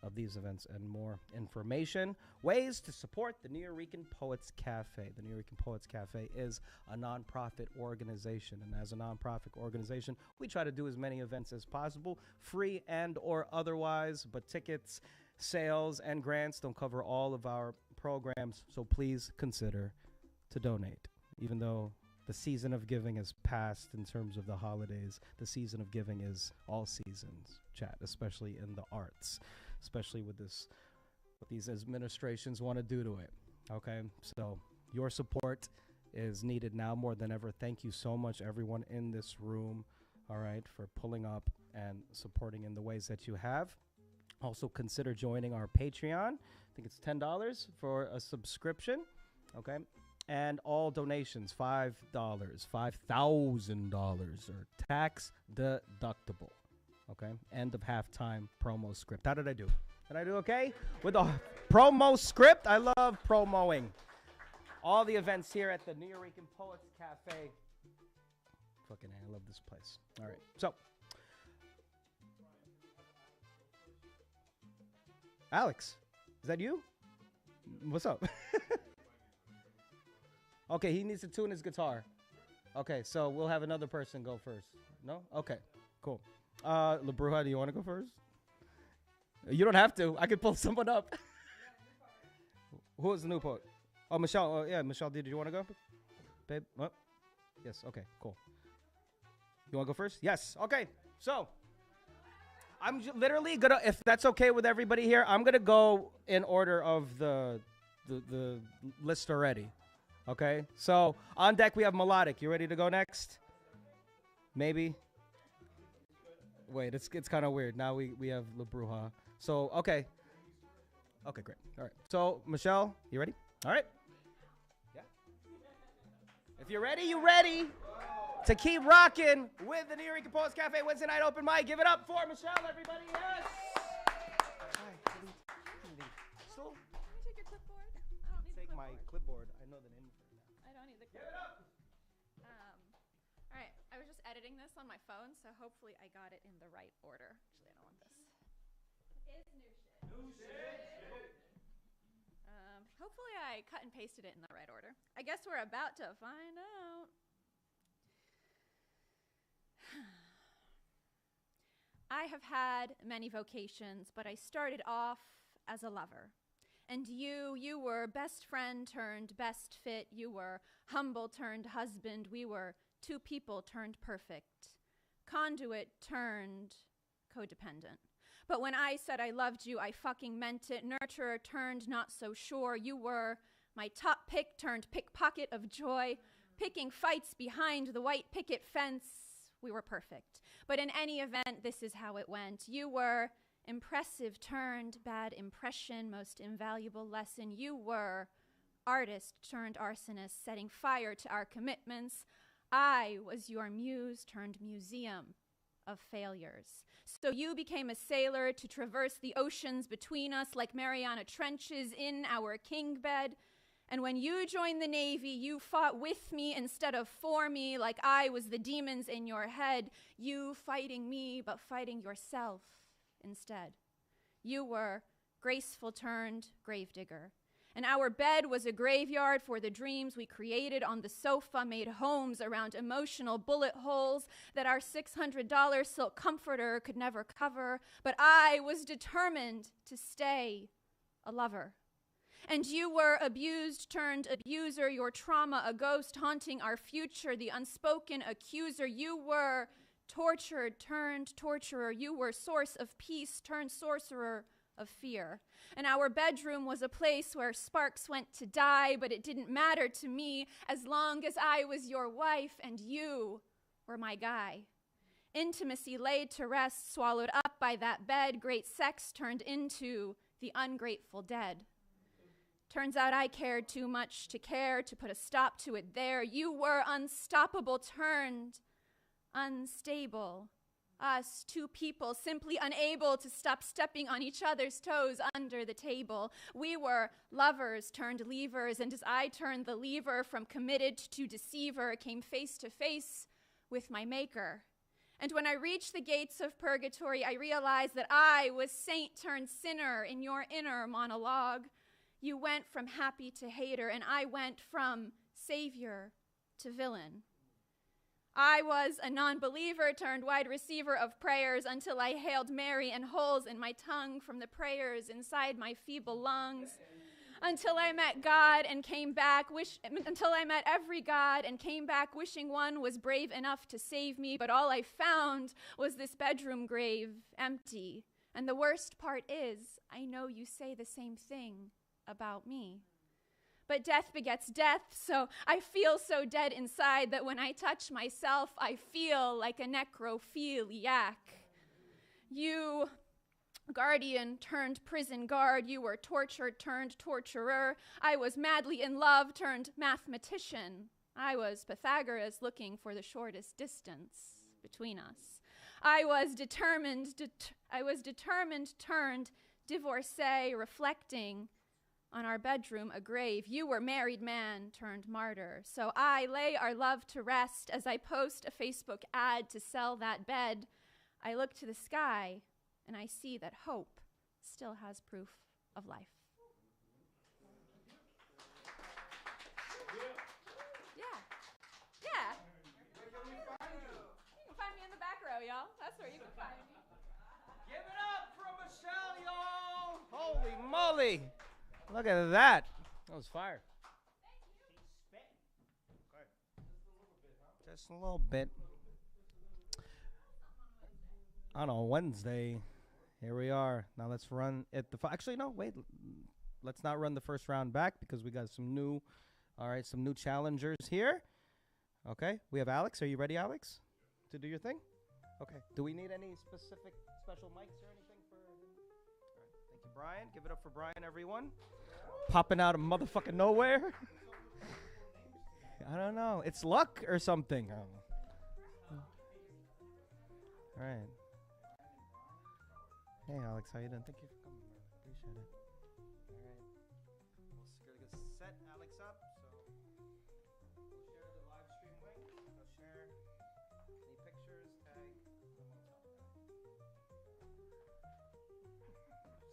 of these events and more information. Ways to support the Nuyorican Poets Cafe. The Nuyorican Poets Cafe is a nonprofit organization, and as a nonprofit organization, we try to do as many events as possible, free and or otherwise, but tickets, sales, and grants don't cover all of our programs, so please consider to donate. Even though the season of giving is past in terms of the holidays, the season of giving is all seasons, chat, especially in the arts, especially with this, what these administrations want to do to it. Okay, so your support is needed now more than ever. Thank you so much, everyone in this room, all right, for pulling up and supporting in the ways that you have. Also consider joining our Patreon. I think it's $10 for a subscription, okay? And all donations, $5, $5,000 are tax deductible. Okay? End of halftime promo script. How did I do? Did I do okay? With the promo script, I love promoing all the events here at the Nuyorican Poets Cafe. Fucking A, I love this place. All right. So, Alex, is that you? What's up? Okay, he needs to tune his guitar. Okay, so we'll have another person go first. No? Okay, cool. Bruja, do you want to go first? You don't have to. I could pull someone up. Who is the new poet? Oh, Michelle. Oh, yeah, Michelle, did you want to go? Babe? What? Yes, okay, cool. You want to go first? Yes, okay. So, I'm literally going to, if that's okay with everybody here, I'm going to go in order of the list already. Okay, so on deck we have Melodic. You ready to go next? Maybe. Wait, it's kind of weird. Now we have La Bruja. So okay, great. All right. So Michelle, you ready? All right. Yeah. If you're ready, you ready. to keep rocking with the Nuyorican Poets Cafe Wednesday night open mic. Give it up for Michelle, everybody. Yes. Can you take your clipboard? I don't need Take the my clipboard. clipboard. I know the name for it. I don't need the clipboard. All right, I was just editing this on my phone, so hopefully I got it in the right order. Actually, I don't want this. It's new shit. New shit. Hopefully I cut and pasted it in the right order. I guess we're about to find out. I have had many vocations, but I started off as a lover. And you were best friend turned best fit. You were humble turned husband. We were two people turned perfect. Conduit turned codependent. But when I said I loved you, I fucking meant it. Nurturer turned not so sure. You were my top pick turned pickpocket of joy. Picking fights behind the white picket fence. We were perfect. But in any event, this is how it went. You were impressive turned bad impression, most invaluable lesson. You were artist turned arsonist, setting fire to our commitments. I was your muse turned museum of failures. So you became a sailor to traverse the oceans between us like Mariana Trenches in our king bed. And when you joined the Navy, you fought with me instead of for me, like I was the demons in your head, you fighting me, but fighting yourself instead. You were graceful turned gravedigger. And our bed was a graveyard for the dreams we created on the sofa, made homes around emotional bullet holes that our $600 silk comforter could never cover. But I was determined to stay a lover. And you were abused turned abuser, your trauma a ghost haunting our future, the unspoken accuser. You were tortured turned torturer. You were source of peace turned sorcerer of fear. And our bedroom was a place where sparks went to die, but it didn't matter to me as long as I was your wife and you were my guy. Intimacy laid to rest, swallowed up by that bed, great sex turned into the ungrateful dead. Turns out I cared too much to care, to put a stop to it there. You were unstoppable turned unstable. Us, two people, simply unable to stop stepping on each other's toes under the table. We were lovers turned levers, and as I turned the lever from committed to deceiver, came face to face with my maker. And when I reached the gates of purgatory, I realized that I was saint turned sinner in your inner monologue. You went from happy to hater, and I went from savior to villain. I was a non-believer turned wide receiver of prayers until I hailed Mary and holes in my tongue from the prayers inside my feeble lungs. Until I met God and came back, until I met every God and came back wishing one was brave enough to save me. But all I found was this bedroom grave, empty. And the worst part is, I know you say the same thing about me. But death begets death, so I feel so dead inside that when I touch myself, I feel like a necrophiliac. You, guardian turned prison guard, you were tortured turned torturer. I was madly in love turned mathematician. I was Pythagoras looking for the shortest distance between us. I was determined turned divorcee, reflecting on our bedroom a grave. You were married man turned martyr. So I lay our love to rest as I post a Facebook ad to sell that bed. I look to the sky and I see that hope still has proof of life. Yeah. You can find me in the back row, y'all. That's where you can find me. Give it up for Michelle, y'all. Holy moly. Look at that. That was fire. Just a little bit. On a Wednesday, here we are. Now let's run it. Actually, no, wait. Let's not run the first round back because we got some new challengers here. Okay, we have Alex. Are you ready, Alex, to do your thing? Okay. Do we need any special mics or anything for him? All right. Thank you, Brian. Give it up for Brian, everyone. Popping out of motherfucking nowhere. I don't know. It's luck or something. All right. Hey, Alex, how you doing? Thank you for coming, bro. Appreciate it. All right. We're gonna set Alex up, so we'll share the live stream link. We'll share any pictures, tag, and we'll tell them.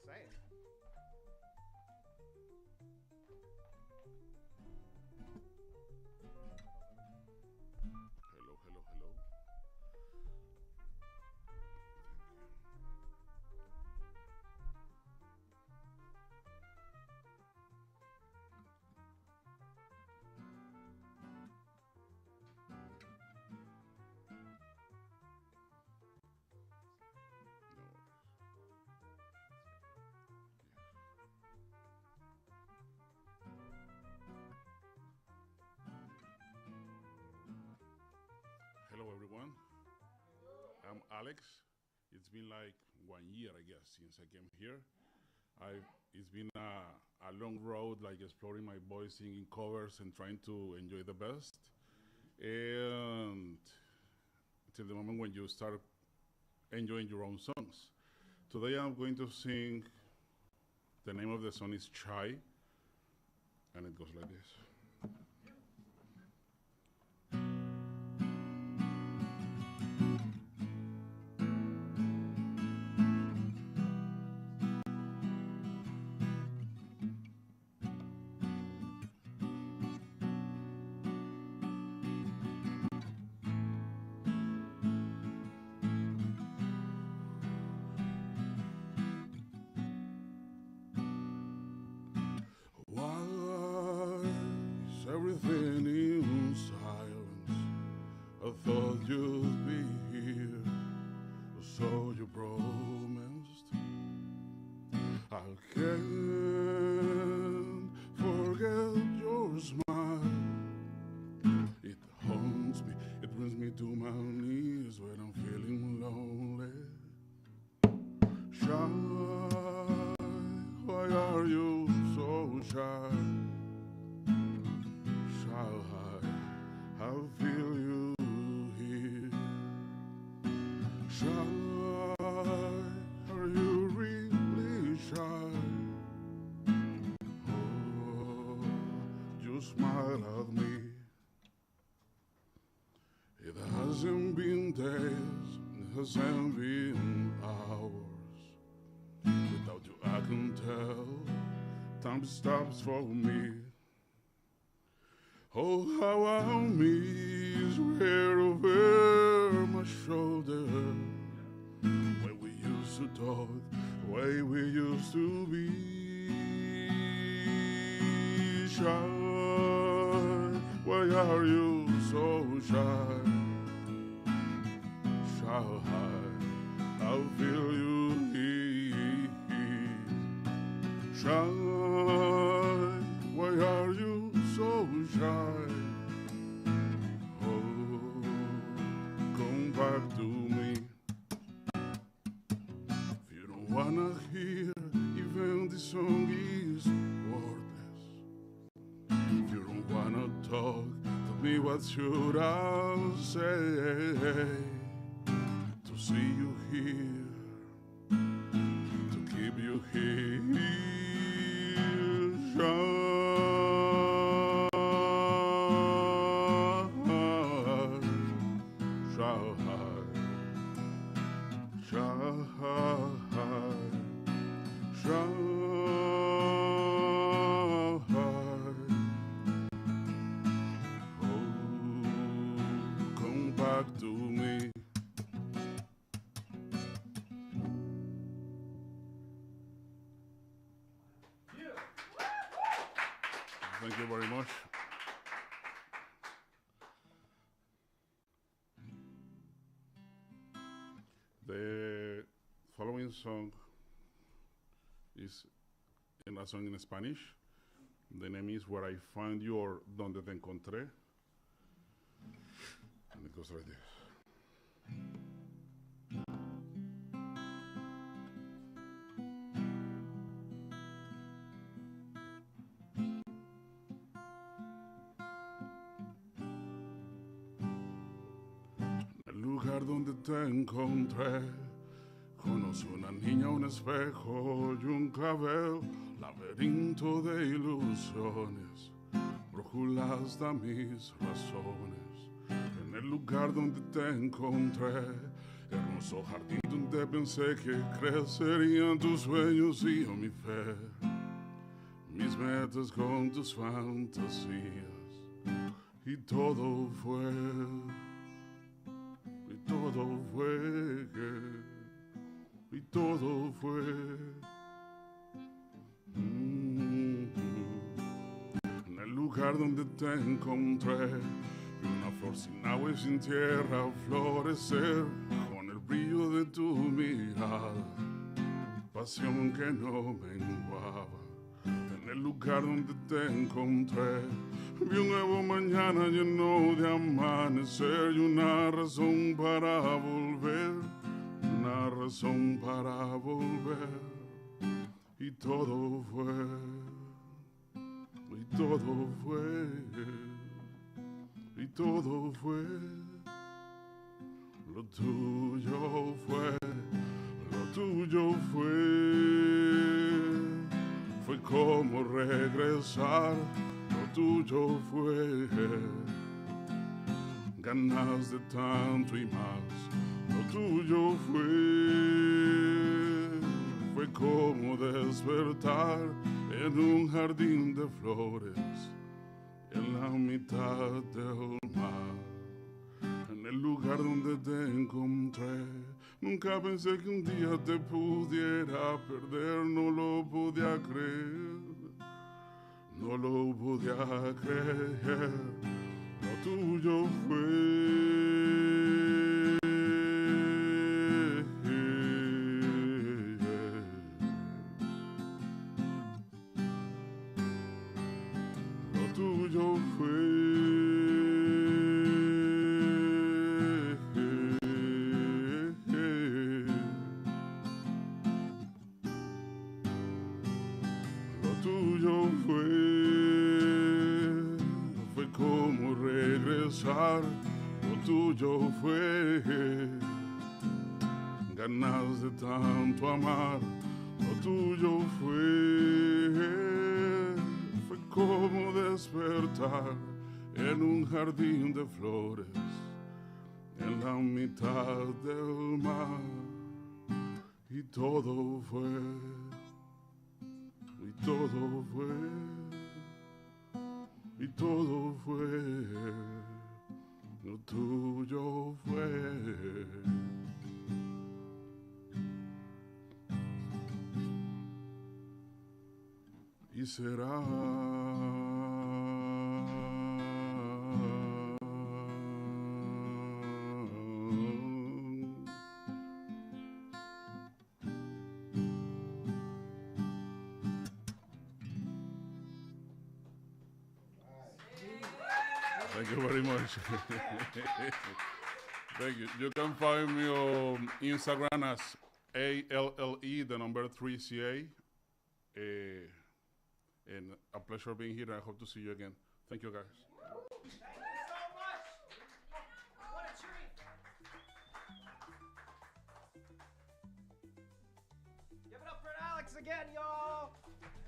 Saying. Hello, hello, hello. Hello, everyone. I'm Alex. It's been like 1 year, I guess, since I came here. It's been a long road, like exploring my voice, singing covers, and trying to enjoy the best. And till the moment when you start enjoying your own songs. Today I'm going to sing, the name of the song is Chai, and it goes like this. Why is everything in silence? I thought you'd be here, so you promised. I can't forget your smile. It haunts me, it brings me to my knees when I'm feeling lonely. Shy, why are you so shy? Shy, I feel you here. Shy, are you really shy? Oh, you smile at me. It hasn't been days, it hasn't been hours. Without you, I can tell time stops for me. Oh, how I miss your hair over my shoulder. When we used to talk, the way we used to be. Shy, why are you so shy? Shy, I feel you here. Shy, why are you so shy? Oh, come back to me. If you don't wanna hear, even the song is worthless. If you don't wanna talk, tell me what should I say to see you here, to keep you here. Shy, come back to me. Thank you very much. The following song is a song in Spanish. The name is Where I Found You or Donde Te Encontré. And it goes like this. El lugar lugar donde te encontré. Conocí una niña, un espejo y un clavel, laberinto de ilusiones, brújulas de mis razones. En el lugar donde te encontré, hermoso jardín donde pensé que crecerían tus sueños y yo mi fe, mis metas con tus fantasías. Y todo fue, y todo fue, y todo fue. En el lugar donde te encontré, vi una flor sin agua y sin tierra florecer, con el brillo de tu mirada, pasión que no menguaba. En el lugar donde te encontré, vi un nuevo mañana lleno de amanecer y una razón para volver, una razón para volver. Y todo fue, y todo fue, y todo fue. Lo tuyo fue, lo tuyo fue como regresar. Lo tuyo fue ganas de tanto y más. Lo tuyo fue como despertar en un jardín de flores en la mitad del mar. En el lugar donde te encontré, nunca pensé que un día te pudiera perder. No lo podía creer, no lo podía creer. Lo tuyo lo tuyo fue como regresar. Lo tuyo fue ganas de tanto amar. Lo tuyo fue como despertar en un jardín de flores en la mitad del mar. Y todo fue, y todo fue, y todo fue, lo tuyo fue. Y será. Thank you very much. Thank you. You can find me on Instagram as ALLE, the number 3CA. And a pleasure being here. I hope to see you again. Thank you, guys. Thank you so much. What a treat. Give it up for Alex again, y'all.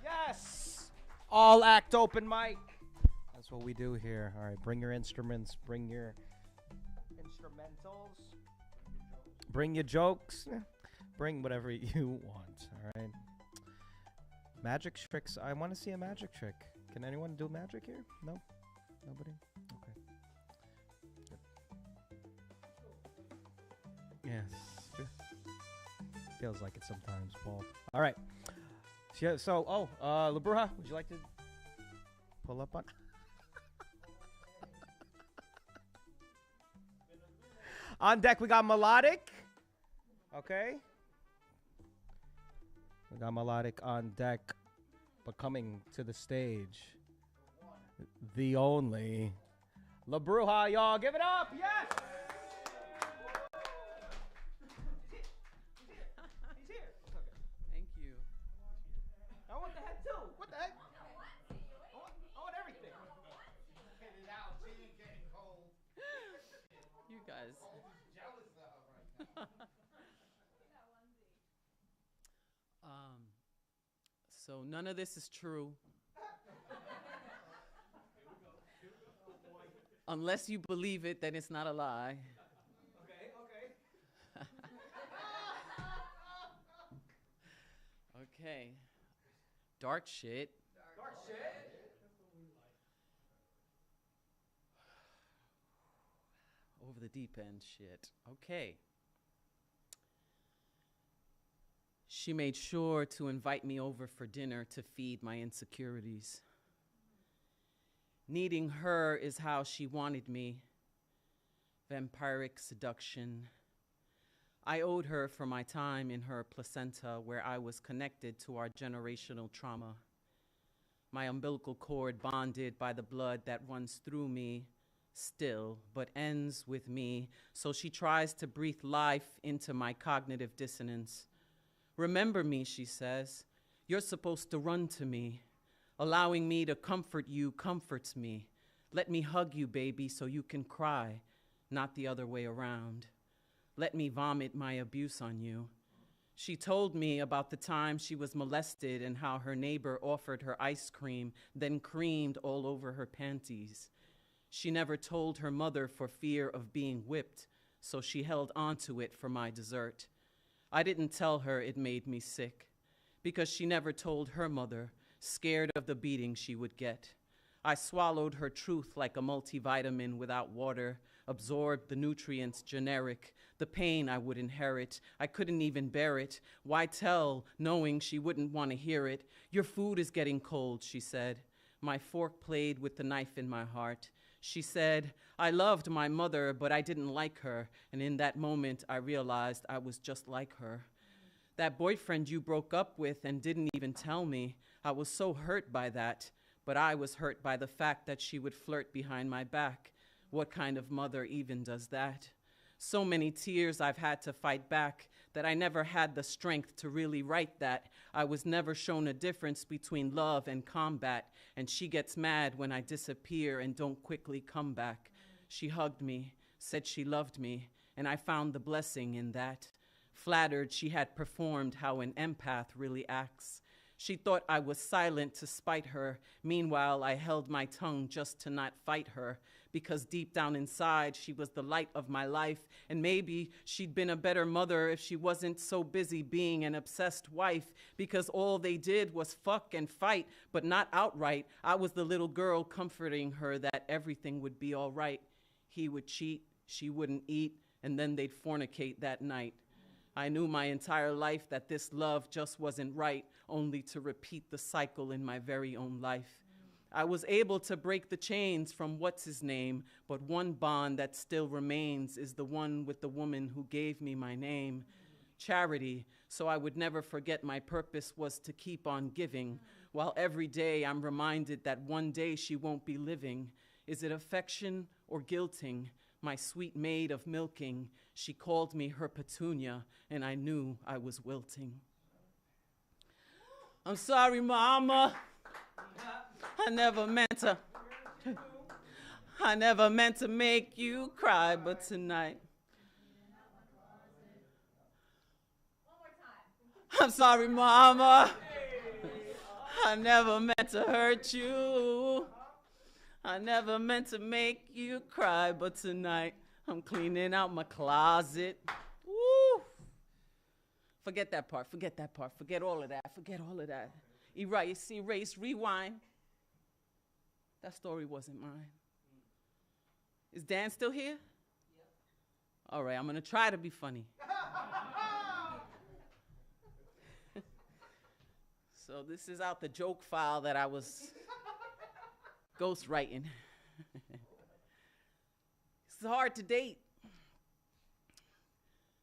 Yes. All act open mic. That's what we do here. All right, bring your instruments, bring your instrumentals, bring your jokes, bring whatever you want. All right. Magic tricks. I want to see a magic trick. Can anyone do magic here? No? Nobody? Okay. Good. Yes. Feels like it sometimes, Paul. All right. So, La Bruja, would you like to pull up on? On deck, we got Melodic. Okay. We got Melodic on deck, but coming to the stage, the only La Bruja, y'all. Give it up. Yes. He's here. Thank you. I want the head too. What the heck? I want everything. Get it out. She ain't getting cold. You guys. Jealous of. So none of this is true. Unless you believe it, then it's not a lie. Okay. Dark shit. Dark shit. Over the deep end shit. Okay. She made sure to invite me over for dinner to feed my insecurities. Needing her is how she wanted me. Vampiric seduction. I owed her for my time in her placenta, where I was connected to our generational trauma. My umbilical cord bonded by the blood that runs through me still, but ends with me, so she tries to breathe life into my cognitive dissonance. Remember me, she says. You're supposed to run to me. Allowing me to comfort you comforts me. Let me hug you, baby, so you can cry, not the other way around. Let me vomit my abuse on you. She told me about the time she was molested and how her neighbor offered her ice cream, then creamed all over her panties. She never told her mother for fear of being whipped, so she held onto it for my dessert. I didn't tell her it made me sick, because she never told her mother, scared of the beating she would get. I swallowed her truth like a multivitamin without water, absorbed the nutrients generic, the pain I would inherit. I couldn't even bear it. Why tell, knowing she wouldn't want to hear it? Your food is getting cold, she said. My fork played with the knife in my heart. She said, I loved my mother, but I didn't like her, and in that moment I realized I was just like her. That boyfriend you broke up with and didn't even tell me, I was so hurt by that, but I was hurt by the fact that she would flirt behind my back. What kind of mother even does that? So many tears I've had to fight back that I never had the strength to really write that. I was never shown a difference between love and combat, and she gets mad when I disappear and don't quickly come back. She hugged me, said she loved me, and I found the blessing in that. Flattered she had performed how an empath really acts. She thought I was silent to spite her. Meanwhile, I held my tongue just to not fight her, because deep down inside, she was the light of my life, and maybe she'd been a better mother if she wasn't so busy being an obsessed wife, because all they did was fuck and fight, but not outright. I was the little girl comforting her that everything would be all right. He would cheat, she wouldn't eat, and then they'd fornicate that night. I knew my entire life that this love just wasn't right, only to repeat the cycle in my very own life. I was able to break the chains from what's his name, but one bond that still remains is the one with the woman who gave me my name. Charity, so I would never forget my purpose was to keep on giving, while every day I'm reminded that one day she won't be living. Is it affection or guilting? My sweet maid of milking, she called me her petunia, and I knew I was wilting. I'm sorry, Mama. I never meant to make you cry, but tonight. I'm sorry, Mama. I never meant to hurt you. I never meant to make you cry, but tonight I'm cleaning out my closet. Woo! Forget that part, forget all of that. Erase, rewind. That story wasn't mine. Is Dan still here? Yep. All right, I'm gonna try to be funny. So this is out the joke file that I was ghostwriting. It's hard to date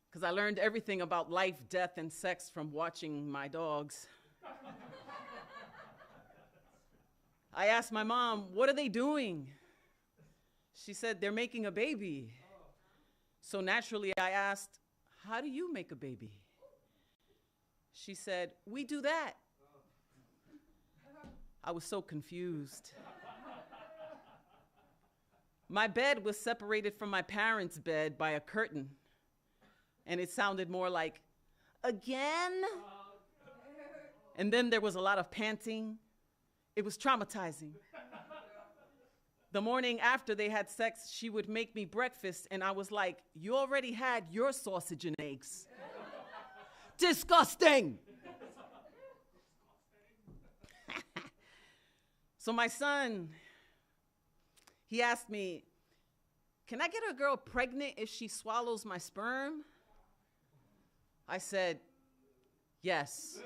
because I learned everything about life, death, and sex from watching my dogs. I asked my mom, what are they doing? She said, they're making a baby. So naturally I asked, how do you make a baby? She said, we do that. I was so confused. My bed was separated from my parents' bed by a curtain, and it sounded more like, again? And then there was a lot of panting. It was traumatizing. The morning after they had sex, she would make me breakfast, and I was like, you already had your sausage and eggs. Disgusting. So my son, he asked me, can I get a girl pregnant if she swallows my sperm? I said, yes.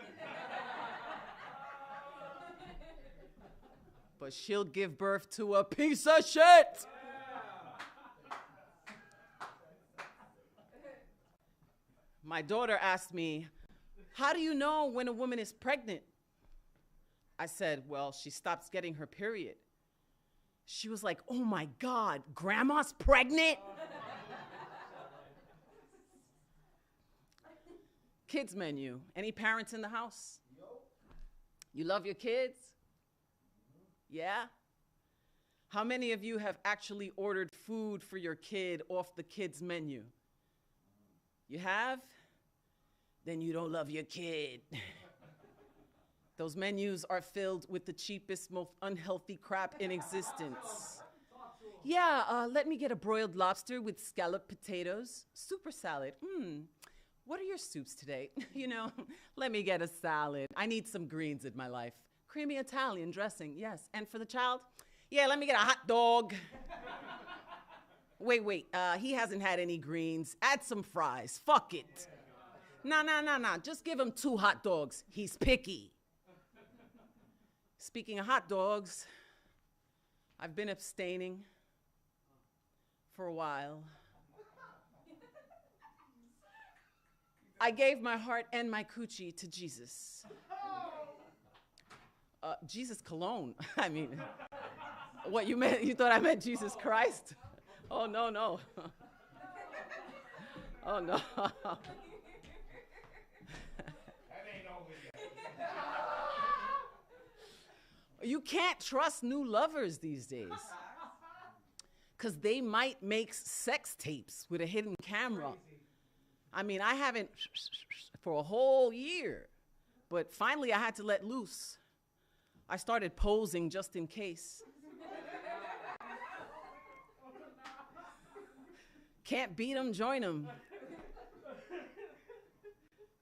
But she'll give birth to a piece of shit. My daughter asked me, how do you know when a woman is pregnant? I said, well, she stops getting her period. She was like, oh my God, grandma's pregnant? Kids menu. Any parents in the house? You love your kids? Yeah? How many of you have actually ordered food for your kid off the kids menu? You have? Then you don't love your kid. Those menus are filled with the cheapest, most unhealthy crap in existence. Yeah, let me get a broiled lobster with scalloped potatoes, super salad. What are your soups today? You know, let me get a salad. I need some greens in my life. Creamy Italian dressing, yes. And for the child? Yeah, let me get a hot dog. Wait, he hasn't had any greens. Add some fries, fuck it. Nah, just give him 2 hot dogs. He's picky. Speaking of hot dogs, I've been abstaining for a while. I gave my heart and my coochie to Jesus. Jesus cologne. I mean, what you meant? You thought I meant Jesus Christ? Oh, no. Oh, no. You can't trust new lovers these days, because they might make sex tapes with a hidden camera. I mean, I haven't for a whole year, but finally I had to let loose. I started posing just in case. Can't beat them, join them.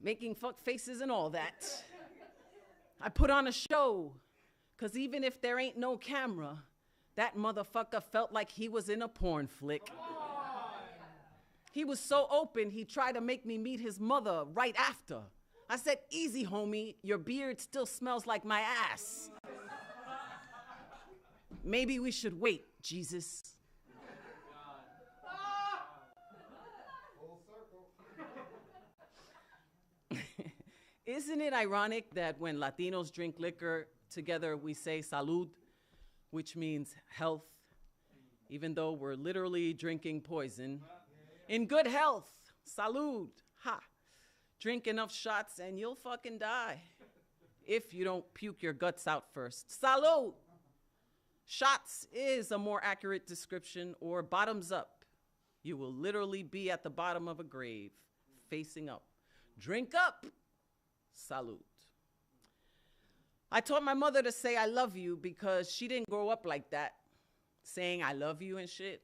Making fuck faces and all that. I put on a show. Because even if there ain't no camera, that motherfucker felt like he was in a porn flick. He was so open, he tried to make me meet his mother right after. I said, easy, homie, your beard still smells like my ass. Maybe we should wait, Jesus. Isn't it ironic that when Latinos drink liquor, together we say salud, which means health, even though we're literally drinking poison? In good health, salud, ha. Drink enough shots and you'll fucking die. If you don't puke your guts out first. Salud. Shots is a more accurate description, or bottoms up. You will literally be at the bottom of a grave, facing up. Drink up. Salud. I taught my mother to say I love you because she didn't grow up like that, saying I love you and shit.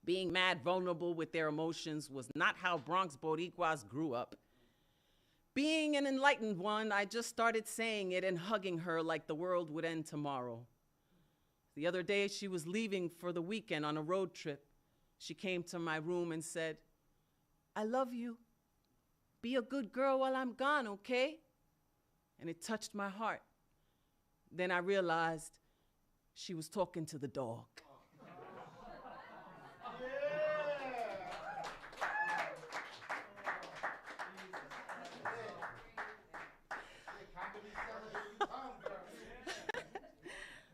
Being mad vulnerable with their emotions was not how Bronx Boricuas grew up. Being an enlightened one, I just started saying it and hugging her like the world would end tomorrow. The other day, she was leaving for the weekend on a road trip. She came to my room and said, I love you. Be a good girl while I'm gone, okay? And it touched my heart. Then I realized she was talking to the dog.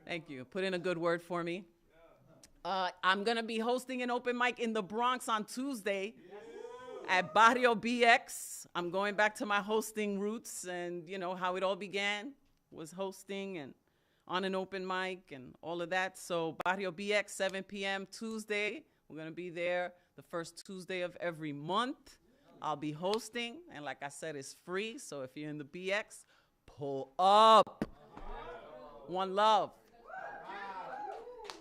Thank you. Put in a good word for me. I'm going to be hosting an open mic in the Bronx on Tuesday at Barrio BX. I'm going back to my hosting roots, and you know how it all began was hosting and on an open mic and all of that. So Barrio BX, 7 p.m. Tuesday. We're going to be there the first Tuesday of every month. I'll be hosting, and like I said, it's free. So if you're in the BX, pull up. One love.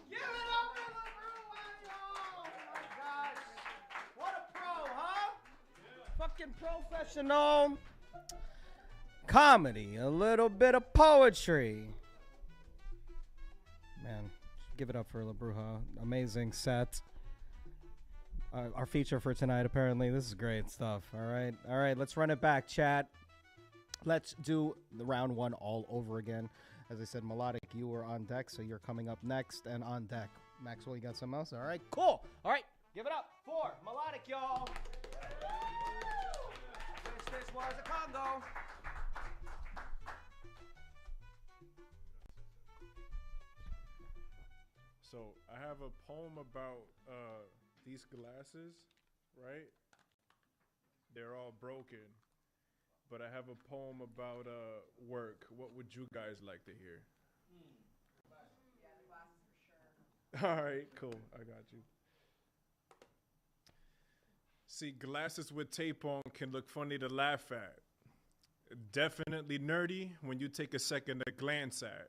Give it up for the Bruja, y'all. Oh my gosh. What a pro, huh? Fucking professional comedy, a little bit of poetry. Man, give it up for La Bruja. Amazing set. Our feature for tonight, apparently. This is great stuff. All right, let's run it back, chat. Let's do the round one all over again. As I said, Melodic, you were on deck, so you're coming up next and on deck. Maxwell, you got something else? All right, cool. All right, give it up for Melodic, y'all. Wish this was a Congo. So I have a poem about these glasses, right? They're all broken. But I have a poem about work. What would you guys like to hear? Yeah, the glasses for sure. All right, cool. I got you. See, glasses with tape on can look funny to laugh at. Definitely nerdy when you take a second to glance at.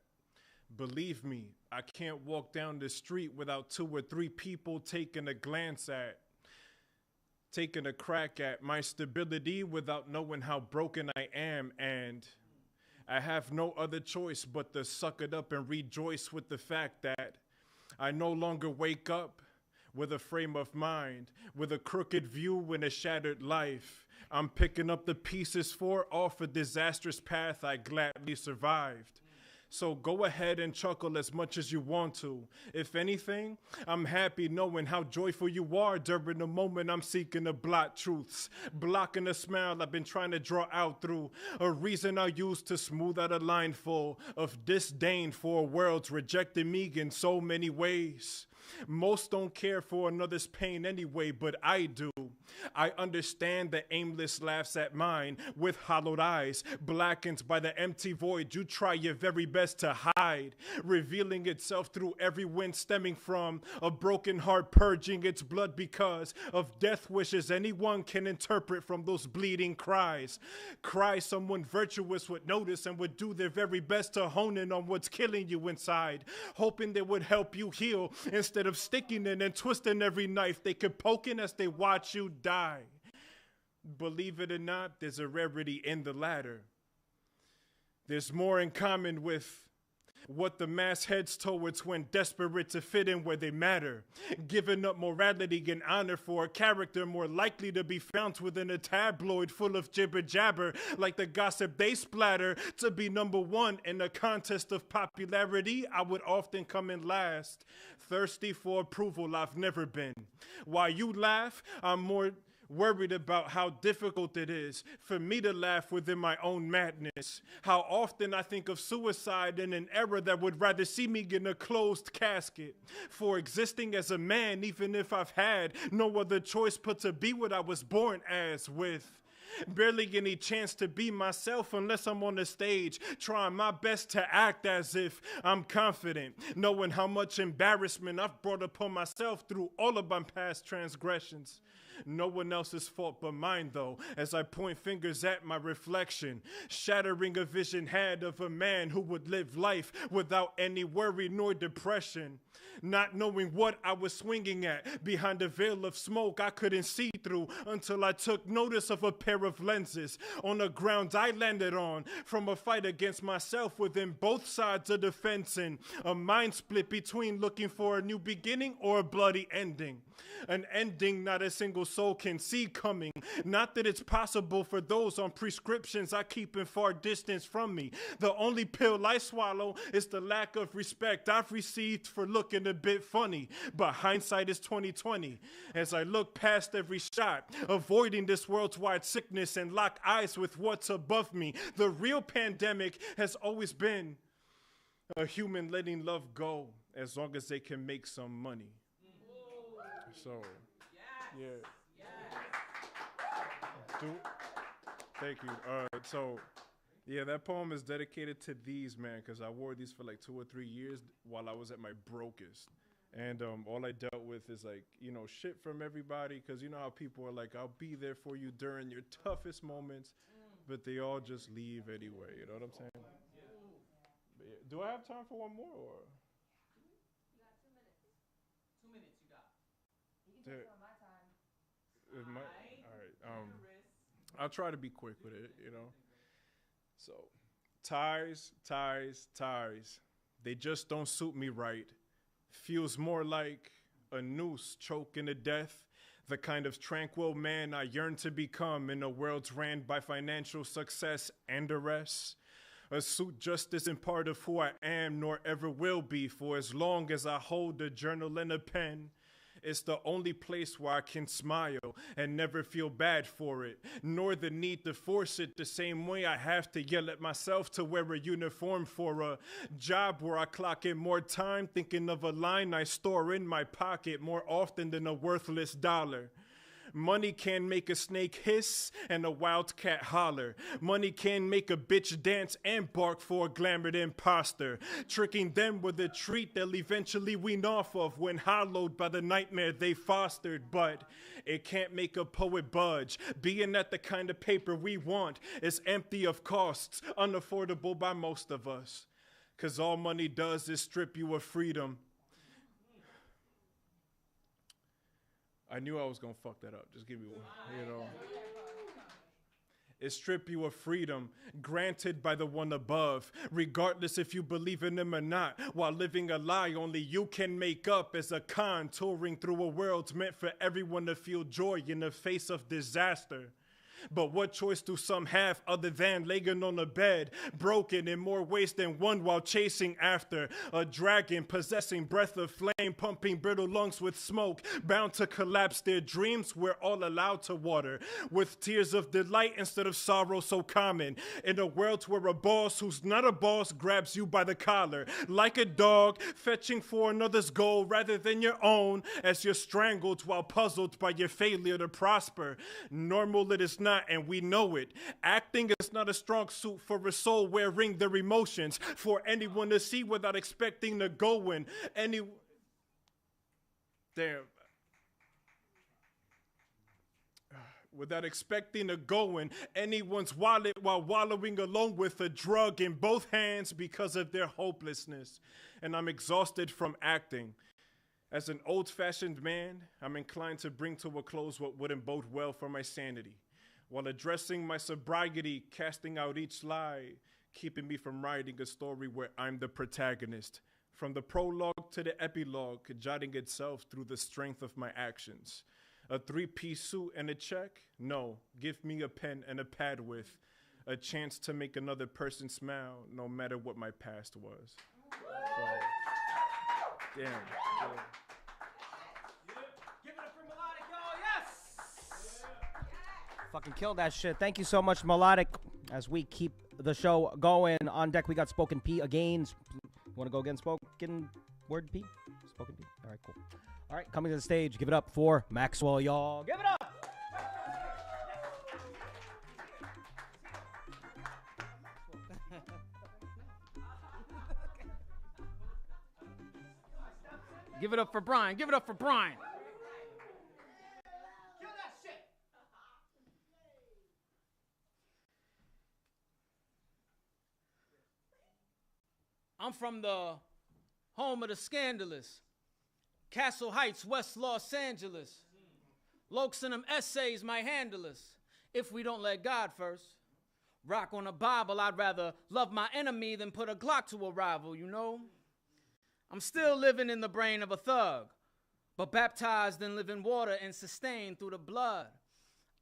Believe me, I can't walk down the street without 2 or 3 people taking a glance at. Taking a crack at my stability without knowing how broken I am, and I have no other choice but to suck it up and rejoice with the fact that I no longer wake up with a frame of mind, with a crooked view and a shattered life. I'm picking up the pieces for off a disastrous path I gladly survived. So go ahead and chuckle as much as you want to. If anything, I'm happy knowing how joyful you are during the moment I'm seeking to blot truths. Blocking a smile I've been trying to draw out through. A reason I use to smooth out a line full of disdain for a world's rejecting me in so many ways. Most don't care for another's pain anyway, but I do. I understand the aimless laughs at mine with hollowed eyes, blackened by the empty void you try your very best to hide, revealing itself through every wind stemming from a broken heart purging its blood because of death wishes anyone can interpret from those bleeding cries. Cries someone virtuous would notice and would do their very best to hone in on what's killing you inside, hoping they would help you heal instead of sticking in and twisting every knife they could poke in as they watch you die. Believe it or not, there's a rarity in the latter. There's more in common with what the mass heads towards when desperate to fit in where they matter, giving up morality and honor for a character more likely to be found within a tabloid full of jibber jabber like the gossip they splatter. To be number one in a contest of popularity, I would often come in last, thirsty for approval I've never been. While you laugh, I'm more worried about how difficult it is for me to laugh within my own madness. How often I think of suicide in an era that would rather see me in a closed casket for existing as a man, even if I've had no other choice but to be what I was born as, with barely any chance to be myself unless I'm on the stage, trying my best to act as if I'm confident, knowing how much embarrassment I've brought upon myself through all of my past transgressions. No one else's fault but mine, though, as I point fingers at my reflection, shattering a vision had of a man who would live life without any worry nor depression, not knowing what I was swinging at behind a veil of smoke I couldn't see through until I took notice of a pair of lenses on the ground I landed on from a fight against myself within both sides of the fence, and a mind split between looking for a new beginning or a bloody ending. An ending not a single soul can see coming. Not that it's possible for those on prescriptions I keep in far distance from me. The only pill I swallow is the lack of respect I've received for looking a bit funny. But hindsight is 20/20. As I look past every shot, avoiding this world's wide sickness and lock eyes with what's above me, the real pandemic has always been a human letting love go as long as they can make some money. So, yeah. Thank you. So, yeah, that poem is dedicated to these, man, because I wore these for like 2 or 3 years while I was at my brokest. And all I dealt with is like, you know, shit from everybody, because you know how people are like, I'll be there for you during your toughest moments. but they all just leave anyway. You know what I'm saying? But yeah. Do I have time for one more? Or? You got 2 minutes. 2 minutes you got. You can take some of my time. All right. I'll try to be quick with it, you know. So, ties. They just don't suit me right. Feels more like a noose choking to death. The kind of tranquil man I yearn to become in a world ran by financial success and arrest. A suit just isn't part of who I am nor ever will be for as long as I hold a journal and a pen. It's the only place where I can smile and never feel bad for it, nor the need to force it the same way I have to yell at myself to wear a uniform for a job where I clock in more time thinking of a line I store in my pocket more often than a worthless dollar. Money can make a snake hiss and a wildcat holler. Money can make a bitch dance and bark for a glamored imposter, tricking them with a treat they'll eventually wean off of when hollowed by the nightmare they fostered. But it can't make a poet budge, being that the kind of paper we want is empty of costs, unaffordable by most of us. 'Cause all money does is strip you of freedom. I knew I was going to fuck that up. Just give me one, you know. It strip you of freedom granted by the one above, regardless if you believe in him or not, while living a lie only you can make up as a con touring through a world meant for everyone to feel joy in the face of disaster. But what choice do some have other than laying on a bed, broken in more ways than one while chasing after a dragon, possessing breath of flame, pumping brittle lungs with smoke, bound to collapse their dreams? We're all allowed to water with tears of delight instead of sorrow so common. In a world where a boss who's not a boss grabs you by the collar, like a dog fetching for another's goal rather than your own, as you're strangled while puzzled by your failure to prosper. Normal it is not, and we know it. Acting is not a strong suit for a soul wearing their emotions for anyone to see without expecting to go in. Without expecting to go in anyone's wallet while wallowing alone with a drug in both hands because of their hopelessness. And I'm exhausted from acting. As an old-fashioned man, I'm inclined to bring to a close what wouldn't bode well for my sanity, while addressing my sobriety, casting out each lie, keeping me from writing a story where I'm the protagonist. From the prologue to the epilogue, jotting itself through the strength of my actions. A 3-piece suit and a check? No, give me a pen and a pad with a chance to make another person smile, no matter what my past was. So, damn. Give it up for Melodic, y'all. Yes! Fucking killed that shit. Thank you so much, Melodic. As we keep the show going, on deck we got Spoken P again. You want to go again, Spoken Word P? Spoken P? All right, cool. All right, coming to the stage, give it up for Maxwell, y'all. Give it up! Give it up for Brian. Give it up for Brian. I'm from the home of the scandalous. Castle Heights, West Los Angeles. Lokes and them essays might handle us if we don't let God first. Rock on a Bible, I'd rather love my enemy than put a Glock to a rival, you know? I'm still living in the brain of a thug, but baptized in living water and sustained through the blood.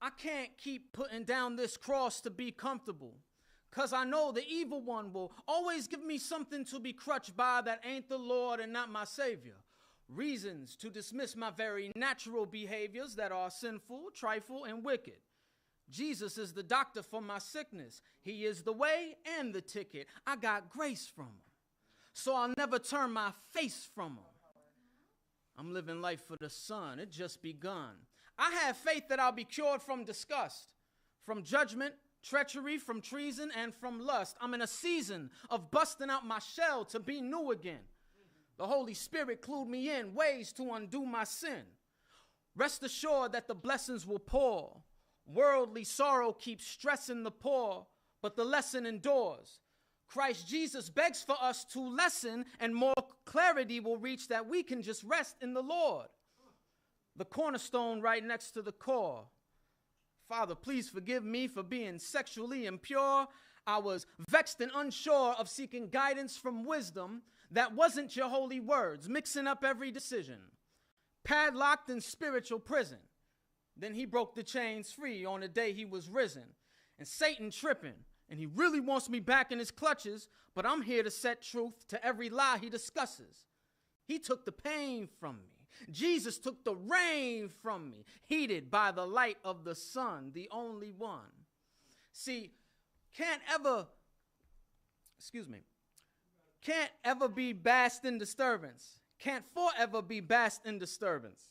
I can't keep putting down this cross to be comfortable, 'cause I know the evil one will always give me something to be crutched by that ain't the Lord and not my Savior. Reasons to dismiss my very natural behaviors that are sinful, trifle, and wicked. Jesus is the doctor for my sickness. He is the way and the ticket. I got grace from him, so I'll never turn my face from him. I'm living life for the sun. It just begun. I have faith that I'll be cured from disgust, from judgment, treachery, from treason, and from lust. I'm in a season of busting out my shell to be new again. The Holy Spirit clued me in ways to undo my sin. Rest assured that the blessings will pour Worldly sorrow keeps stressing the poor, but the lesson endures. Christ Jesus begs for us to lessen, and more clarity will reach that we can just rest in the Lord. The cornerstone right next to the core. Father, please forgive me for being sexually impure. I was vexed and unsure of seeking guidance from wisdom that wasn't your holy words, mixing up every decision. Padlocked in spiritual prison. Then he broke the chains free on the day he was risen. And Satan tripping, and he really wants me back in his clutches, but I'm here to set truth to every lie he discusses. He took the pain from me. Jesus took the rain from me, heated by the light of the sun, the only one. See, can't ever be basked in disturbance, can't forever be basked in disturbance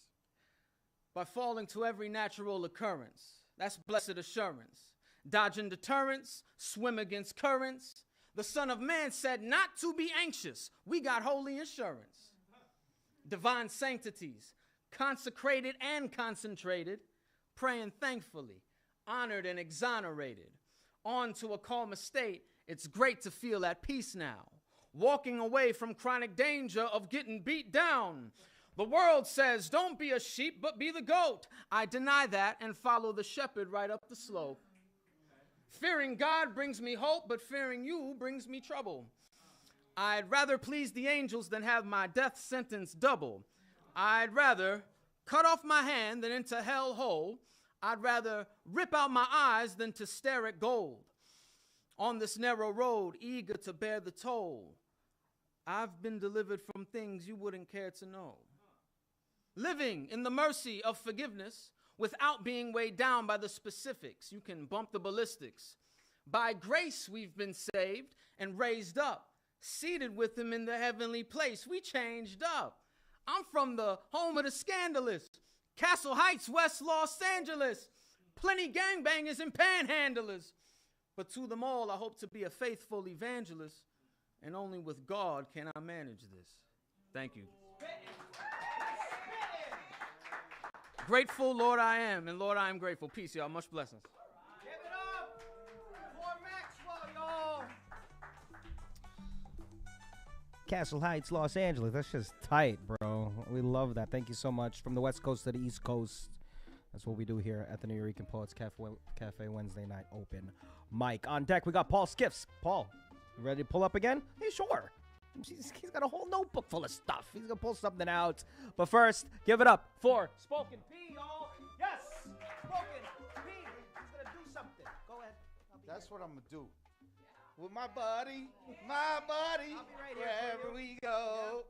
by falling to every natural occurrence. That's blessed assurance. Dodging deterrents, swim against currents. The Son of Man said not to be anxious. We got holy insurance. Divine sanctities, consecrated and concentrated, praying thankfully, honored and exonerated. On to a calmer state, it's great to feel at peace now. Walking away from chronic danger of getting beat down. The world says, don't be a sheep, but be the goat. I deny that and follow the shepherd right up the slope. Fearing God brings me hope, but fearing you brings me trouble. I'd rather please the angels than have my death sentence double. I'd rather cut off my hand than into hell whole. I'd rather rip out my eyes than to stare at gold. On this narrow road, eager to bear the toll, I've been delivered from things you wouldn't care to know. Living in the mercy of forgiveness without being weighed down by the specifics. You can bump the ballistics. By grace we've been saved and raised up. Seated with him in the heavenly place. We changed up. I'm from the home of the scandalous. Castle Heights, West Los Angeles. Plenty gangbangers and panhandlers. But to them all, I hope to be a faithful evangelist. And only with God can I manage this. Thank you. Grateful, Lord, I am. And Lord, I am grateful. Peace, y'all. Much blessings. Give it up for Maxwell, y'all. Castle Heights, Los Angeles. That's just tight, bro. We love that. Thank you so much. From the West Coast to the East Coast. That's what we do here at the Nuyorican Poets Cafe Wednesday night open mic. On deck, we got Paul Skiffs. Paul, you ready to pull up again? Hey, sure. He's got a whole notebook full of stuff. He's going to pull something out. But first, give it up for Spoken P, y'all. Yes! Spoken P. He's going to do something. Go ahead. That's what I'm going to do. With my buddy, my buddy, I'll be right here wherever we go.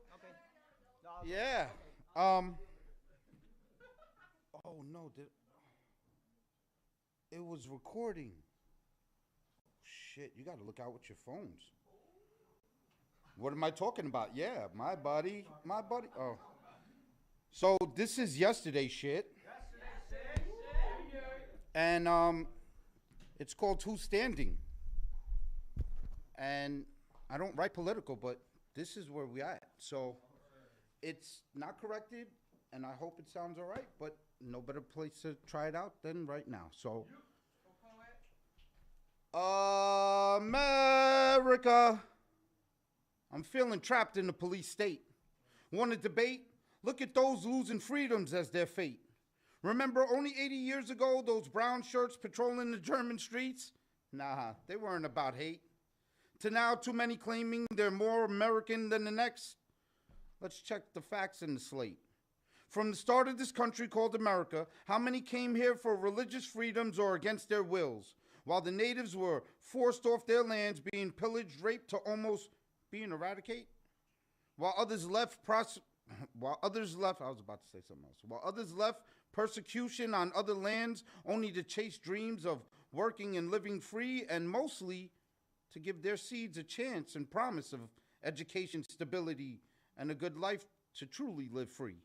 Yeah. Okay. Yeah. Oh no, it was recording. Shit, you got to look out with your phones. What am I talking about? Yeah, my buddy. Oh. So this is yesterday's shit. And it's called Who's Standing. And I don't write political, but this is where we at. So it's not corrected, and I hope it sounds all right, but no better place to try it out than right now. So, America, I'm feeling trapped in the police state. Want to debate? Look at those losing freedoms as their fate. Remember only 80 years ago, those brown shirts patrolling the German streets? Nah, they weren't about hate. To now, too many claiming they're more American than the next. Let's check the facts in the slate. From the start of this country called America, how many came here for religious freedoms or against their wills, while the natives were forced off their lands, being pillaged, raped to almost being eradicated? While others left persecution on other lands only to chase dreams of working and living free, and mostly to give their seeds a chance and promise of education, stability, and a good life to truly live free.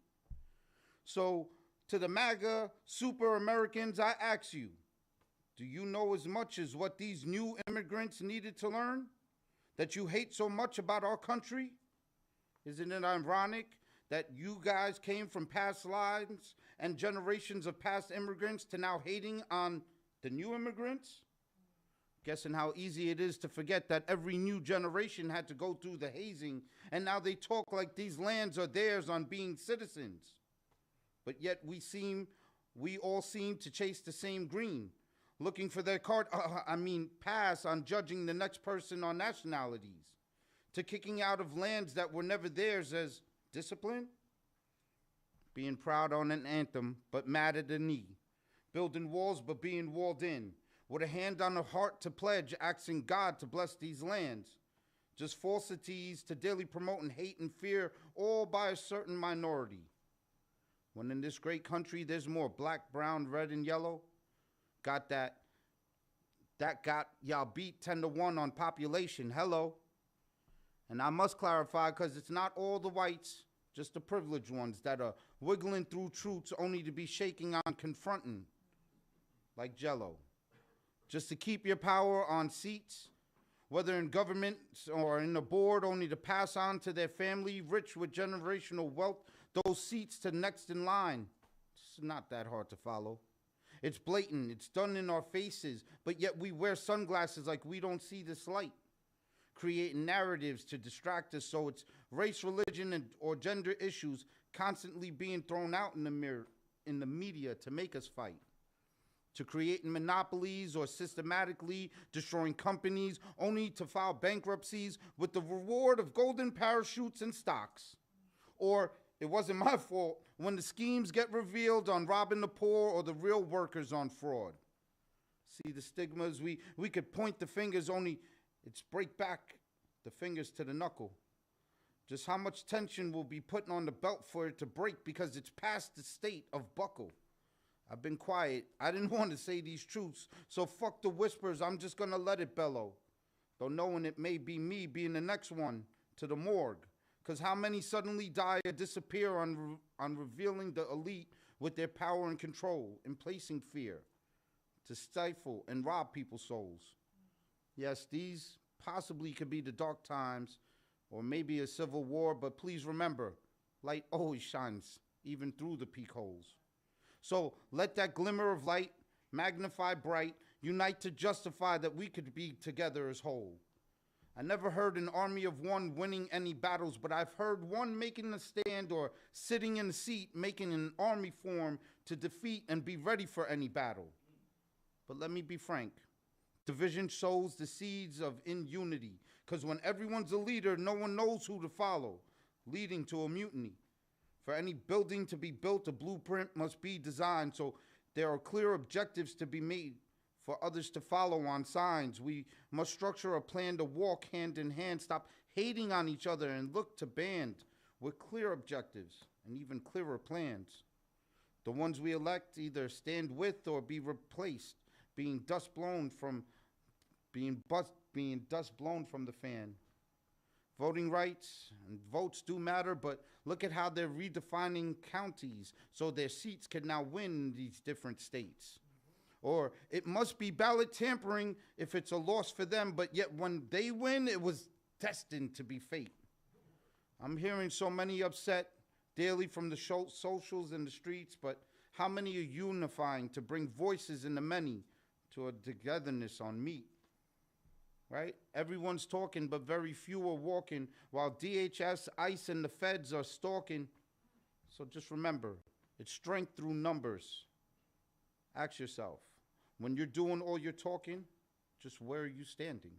So, to the MAGA super Americans, I ask you, do you know as much as what these new immigrants needed to learn? That you hate so much about our country? Isn't it ironic that you guys came from past lives and generations of past immigrants to now hating on The new immigrants? Guessing how easy it is to forget that every new generation had to go through the hazing, and now they talk like these lands are theirs on being citizens. But yet we all seem to chase the same green, looking for their pass on judging the next person on nationalities, to kicking out of lands that were never theirs as discipline, being proud on an anthem but mad at the knee, building walls but being walled in, with a hand on the heart to pledge, asking God to bless these lands, just falsities to daily promoting hate and fear, all by a certain minority. When in this great country there's more black, brown, red, and yellow, got that got y'all beat 10-1 on population, hello. And I must clarify, because it's not all the whites, just the privileged ones that are wiggling through truths only to be shaking on confronting, like Jell-O. Just to keep your power on seats, whether in government or in the board, only to pass on to their family, rich with generational wealth, those seats to next in line. It's not that hard to follow. It's blatant, it's done in our faces, but yet we wear sunglasses like we don't see this light, creating narratives to distract us, so it's race, religion, or gender issues constantly being thrown out in the media to make us fight, to creating monopolies or systematically destroying companies only to file bankruptcies with the reward of golden parachutes and stocks. Or it wasn't my fault when the schemes get revealed on robbing the poor or the real workers on fraud. See the stigmas, we could point the fingers, only it's break back the fingers to the knuckle. Just how much tension will be put on the belt for it to break, because it's past the state of buckle. I've been quiet. I didn't want to say these truths, so fuck the whispers. I'm just gonna let it bellow. Though knowing it may be me being the next one to the morgue. Because how many suddenly die or disappear on revealing the elite with their power and control, in placing fear to stifle and rob people's souls. Yes, these possibly could be the dark times or maybe a civil war, but please remember, light always shines, even through the peak holes. So let that glimmer of light magnify bright, unite to justify that we could be together as whole. I never heard an army of one winning any battles, but I've heard one making a stand or sitting in a seat, making an army form to defeat and be ready for any battle. But let me be frank, division sows the seeds of inunity, because when everyone's a leader, no one knows who to follow, leading to a mutiny. For any building to be built, a blueprint must be designed, so there are clear objectives to be made for others to follow on signs. We must structure a plan to walk hand in hand, stop hating on each other, and look to band with clear objectives and even clearer plans. The ones we elect either stand with or be replaced, being dust blown from the fan. Voting rights and votes do matter, but look at how they're redefining counties so their seats can now win in these different states. Or it must be ballot tampering if it's a loss for them, but yet when they win, it was destined to be fate. I'm hearing so many upset daily from the socials and the streets, but how many are unifying to bring voices in the many to a togetherness on meat? Right? Everyone's talking, but very few are walking, while DHS, ICE, and the feds are stalking. So just remember, it's strength through numbers. Ask yourself, when you're doing all your talking, just where are you standing?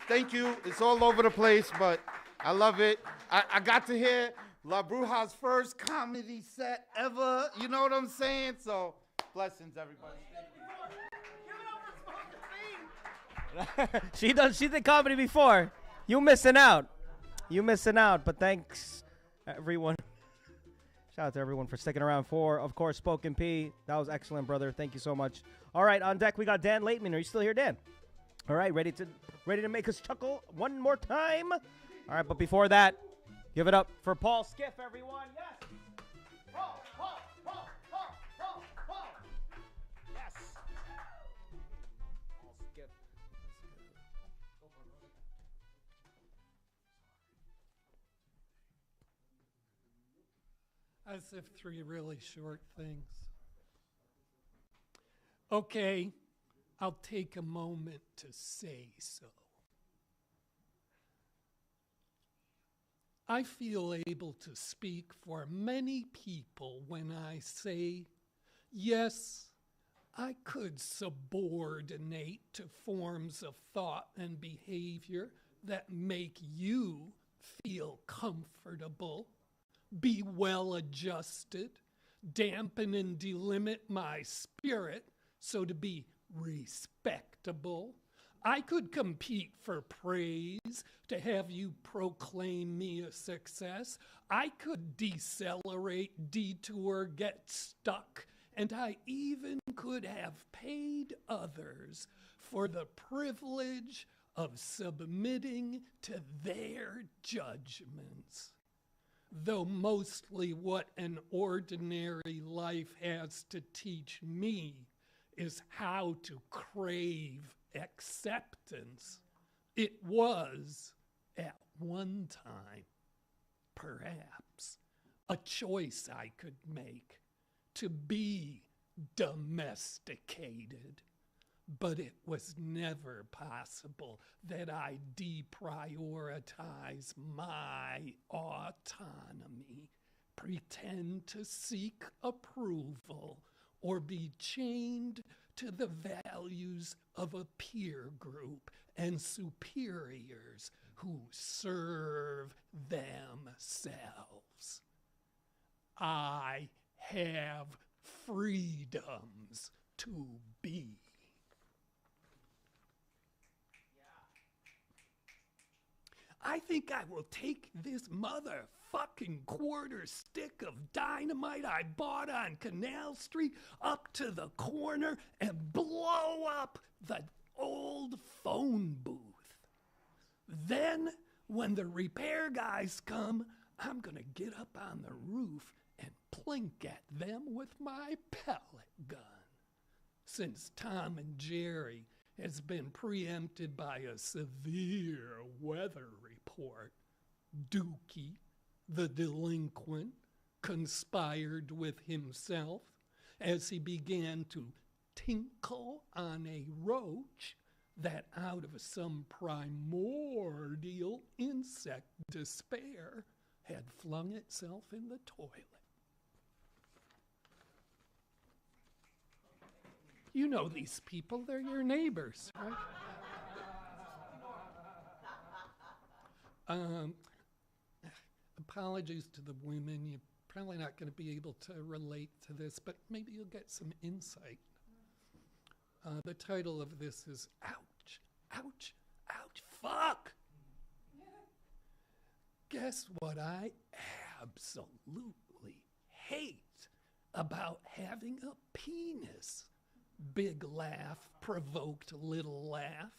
Thank you. It's all over the place, but I love it. I got to hear La Bruja's first comedy set ever. You know what I'm saying? So, blessings, everybody. She did comedy before. You missing out. But thanks, everyone. Shout out to everyone for sticking around for, of course, Spoken P. That was excellent, brother. Thank you so much. All right, on deck we got Dan Laitman. Are you still here, Dan? All right, ready to make us chuckle one more time? All right, but before that, give it up for Paul Skiff, everyone. Yes. Paul. Yes. Paul Skiff. As if three really short things. Okay, I'll take a moment to say so. I feel able to speak for many people when I say, yes, I could subordinate to forms of thought and behavior that make you feel comfortable, be well adjusted, dampen and delimit my spirit so to be respectable. I could compete for praise to have you proclaim me a success. I could decelerate, detour, get stuck, and I even could have paid others for the privilege of submitting to their judgments. Though mostly what an ordinary life has to teach me is how to crave acceptance. It was, at one time, perhaps, a choice I could make to be domesticated. But it was never possible that I deprioritize my autonomy, pretend to seek approval, or be chained to the values of a peer group and superiors who serve themselves. I have freedoms to be. I think I will take this motherfucking quarter stick of dynamite I bought on Canal Street up to the corner and blow up the old phone booth. Then, when the repair guys come, I'm gonna get up on the roof and plink at them with my pellet gun. Since Tom and Jerry has been preempted by a severe weather report, Dookie, the delinquent, conspired with himself as he began to tinkle on a roach that out of some primordial insect despair had flung itself in the toilet. You know these people, they're your neighbors, right? Apologies to the women. You're probably not going to be able to relate to this, but maybe you'll get some insight. The title of this is Ouch, Ouch, Ouch, Fuck! Guess what I absolutely hate about having a penis? Big laugh, provoked little laugh.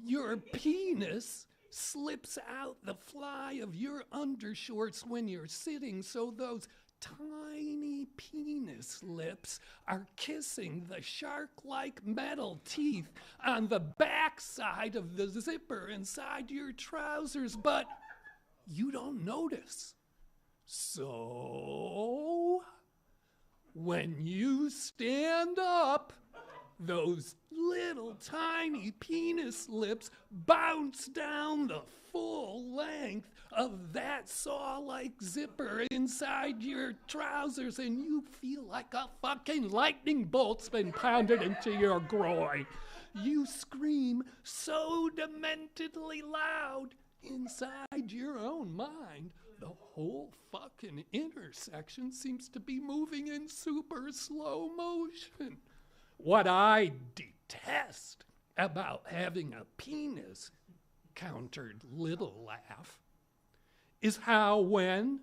Your penis slips out the fly of your undershorts when you're sitting, so those tiny penis lips are kissing the shark-like metal teeth on the backside of the zipper inside your trousers, but you don't notice. So, when you stand up, those little tiny penis lips bounce down the full length of that saw-like zipper inside your trousers, and you feel like a fucking lightning bolt's been pounded into your groin. You scream so dementedly loud inside your own mind, the whole fucking intersection seems to be moving in super slow motion. What I detest about having a penis, countered little laugh, is how when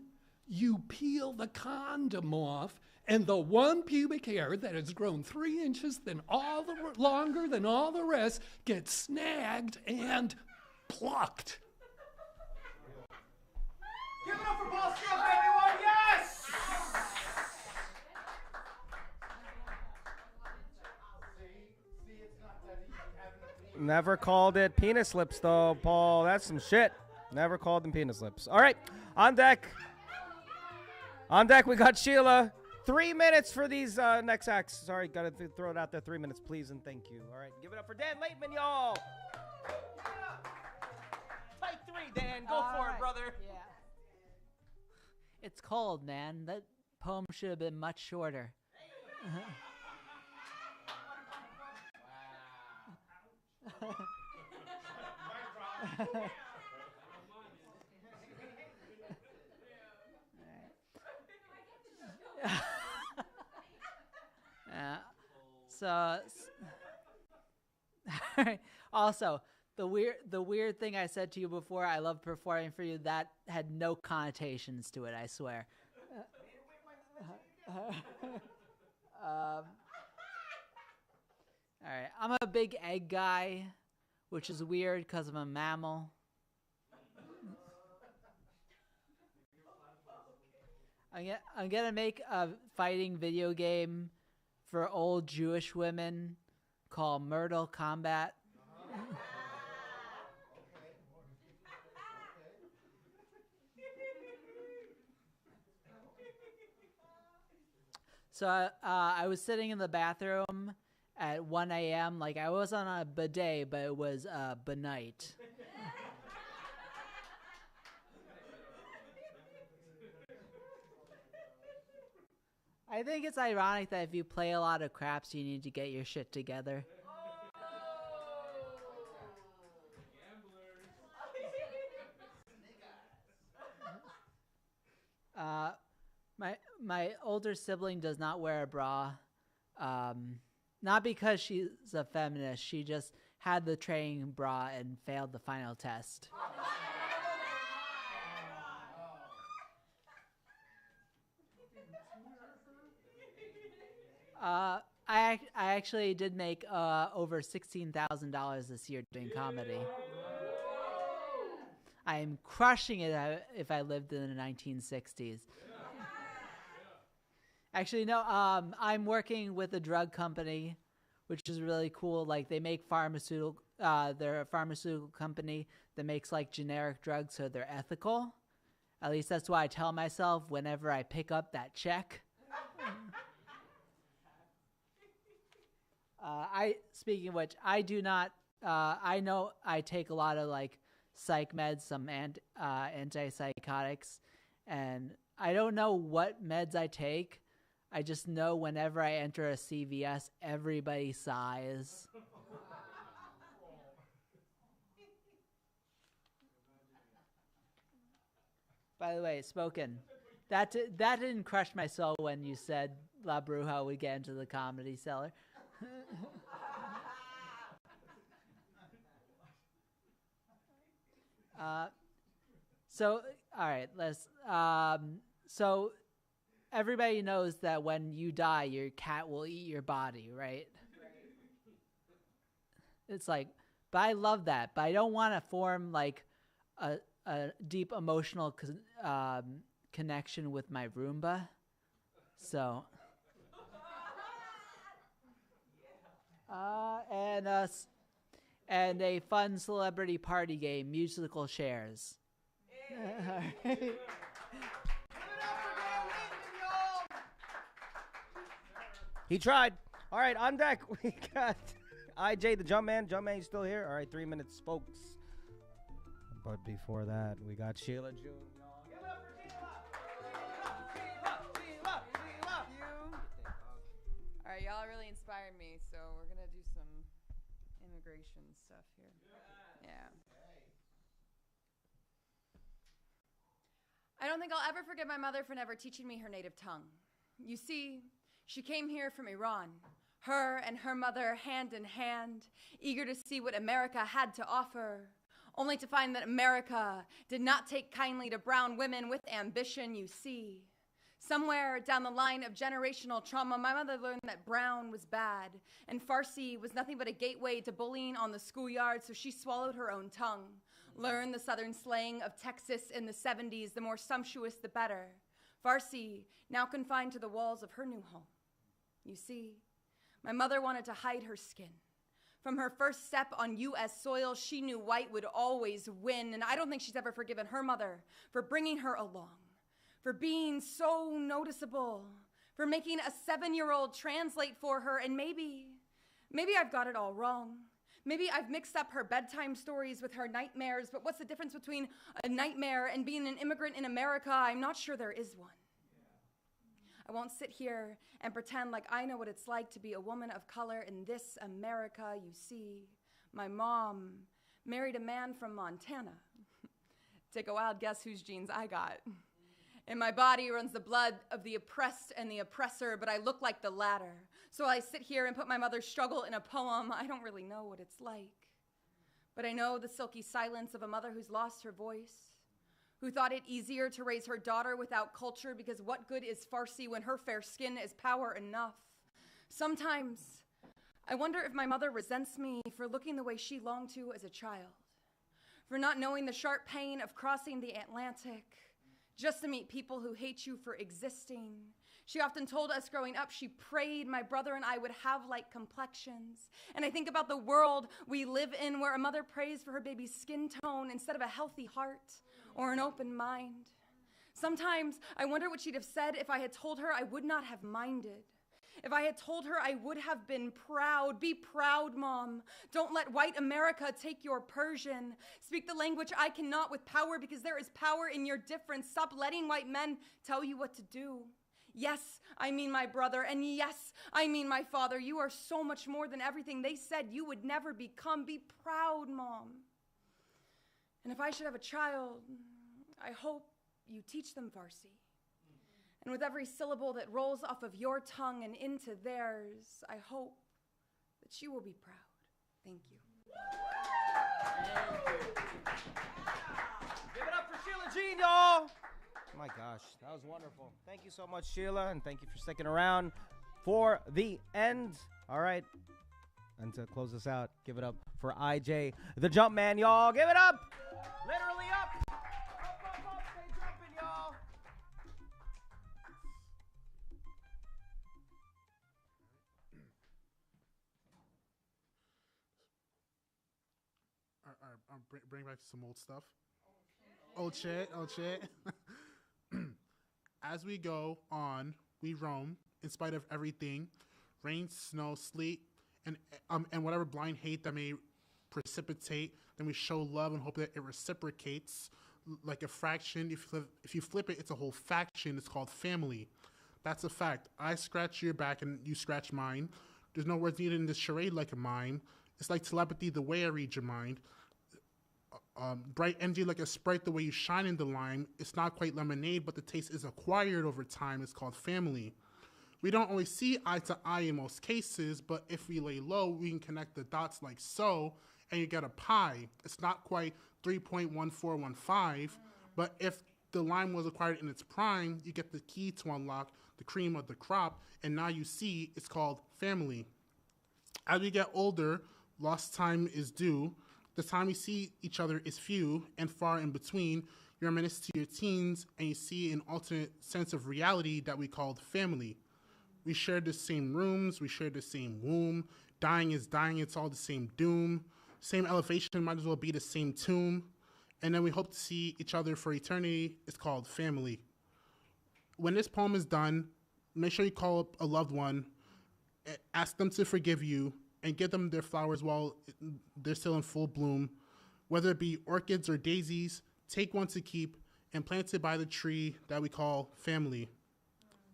you peel the condom off and the one pubic hair that has grown 3 inches longer than all the rest gets snagged and plucked. Give it up for Ball Skiff, everyone! Yes! Never called it penis lips, though, Paul. That's some shit. Never called them penis lips. All right, on deck. On deck, we got Sheila 3 minutes for these next acts. Sorry, gotta throw it out there. 3 minutes, please, and thank you. All right, give it up for Dan Laitman, y'all. Take 3, Dan. Go for it, brother. Yeah. It's cold, man. That poem should have been much shorter. So also the weird thing I said to you before, I love performing for you, that had no connotations to it, I swear. All right, I'm a big egg guy, which is weird because I'm a mammal. I'm gonna make a fighting video game for old Jewish women called Mortal Kombat. So I was sitting in the bathroom at 1 a.m. Like I was on a bidet, but it was benight. I think it's ironic that if you play a lot of craps, you need to get your shit together. My older sibling does not wear a bra. Not because she's a feminist. She just had the training bra and failed the final test. I actually did make over $16,000 this year doing comedy. I am crushing it if I lived in the 1960s. Actually, no, I'm working with a drug company, which is really cool. Like they make they're a pharmaceutical company that makes like generic drugs, so they're ethical. At least that's what I tell myself whenever I pick up that check. Speaking of which, I do not, I know I take a lot of like psych meds, some antipsychotics, and I don't know what meds I take. I just know whenever I enter a CVS, everybody sighs. By the way, spoken. That didn't crush my soul when you said La Bruja would get into the Comedy Cellar. So, all right, let's. So, everybody knows that when you die, your cat will eat your body, right? It's like, but I love that, but I don't want to form like a deep emotional connection with my Roomba. So, and a fun celebrity party game, musical chairs. He tried. All right, on deck, we got IJ the Jumpman. Jumpman, you still here? All right, 3 minutes, folks. But before that, we got Sheila June. Give it up for Sheila! All right, y'all really inspired me, so we're going to do some immigration stuff here. Yeah. I don't think I'll ever forget my mother for never teaching me her native tongue. You see, she came here from Iran, her and her mother hand in hand, eager to see what America had to offer, only to find that America did not take kindly to brown women with ambition, you see. Somewhere down the line of generational trauma, my mother learned that brown was bad, and Farsi was nothing but a gateway to bullying on the schoolyard, so she swallowed her own tongue, learned the southern slang of Texas in the 70s, the more sumptuous the better. Farsi, now confined to the walls of her new home. You see, my mother wanted to hide her skin. From her first step on U.S. soil, she knew white would always win, and I don't think she's ever forgiven her mother for bringing her along, for being so noticeable, for making a 7-year-old translate for her, and maybe I've got it all wrong. Maybe I've mixed up her bedtime stories with her nightmares, but what's the difference between a nightmare and being an immigrant in America? I'm not sure there is one. I won't sit here and pretend like I know what it's like to be a woman of color in this America. You see, my mom married a man from Montana. Take a wild guess whose genes I got. In my body runs the blood of the oppressed and the oppressor, but I look like the latter. So I sit here and put my mother's struggle in a poem. I don't really know what it's like. But I know the silky silence of a mother who's lost her voice, who thought it easier to raise her daughter without culture, because what good is Farsi when her fair skin is power enough? Sometimes I wonder if my mother resents me for looking the way she longed to as a child, for not knowing the sharp pain of crossing the Atlantic just to meet people who hate you for existing. She often told us growing up she prayed my brother and I would have like complexions. And I think about the world we live in where a mother prays for her baby's skin tone instead of a healthy heart or an open mind. Sometimes I wonder what she'd have said if I had told her I would not have minded. If I had told her I would have been proud. Be proud, Mom. Don't let white America take your Persian. Speak the language I cannot with power, because there is power in your difference. Stop letting white men tell you what to do. Yes, I mean my brother, and yes, I mean my father. You are so much more than everything they said you would never become. Be proud, Mom. And if I should have a child, I hope you teach them Farsi. And with every syllable that rolls off of your tongue and into theirs, I hope that she will be proud. Thank you. Give it up for Sheila June, y'all. Oh my gosh, that was wonderful. Thank you so much, Sheila, and thank you for sticking around for the end. All right, and to close us out, give it up for IJ, the Jumpman, y'all. Give it up. Literally up. Up, stay jumping, y'all. I'll bring back some old stuff. Old shit. As we go on, we roam in spite of everything, rain, snow, sleet, and whatever blind hate that may precipitate. Then we show love and hope that it reciprocates like a fraction. If you flip it, it's a whole faction. It's called family. That's a fact. I scratch your back and you scratch mine. There's no words needed in this charade like a mime. It's like telepathy the way I read your mind. Bright energy like a Sprite the way you shine in the lime. It's not quite lemonade, but the taste is acquired over time. It's called family. We don't always see eye to eye in most cases, but if we lay low, we can connect the dots like so, and you get a pie. It's not quite 3.1415, but if the lime was acquired in its prime, you get the key to unlock the cream of the crop, and now you see it's called family. As we get older, lost time is due. The time we see each other is few and far in between. You're reminisce to your teens, and you see an alternate sense of reality that we called family. We share the same rooms, we share the same womb. Dying is dying, it's all the same doom. Same elevation, might as well be the same tomb. And then we hope to see each other for eternity. It's called family. When this poem is done, make sure you call up a loved one, ask them to forgive you, and give them their flowers while they're still in full bloom. Whether it be orchids or daisies, take one to keep and plant it by the tree that we call family.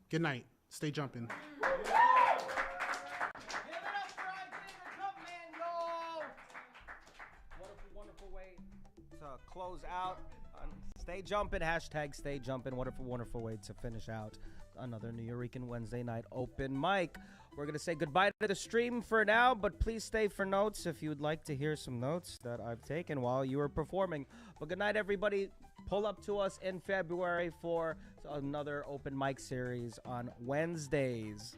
Good night. Stay jumping. Give it up for IJ, the Jumpman, y'all. Wonderful way to close out. Stay jumping. Hashtag stay jumping. Wonderful way to finish out another Nuyorican Wednesday night open mic. We're going to say goodbye to the stream for now, but please stay for notes if you would like to hear some notes that I've taken while you were performing. But good night, everybody. Pull up to us in February for another open mic series on Wednesdays.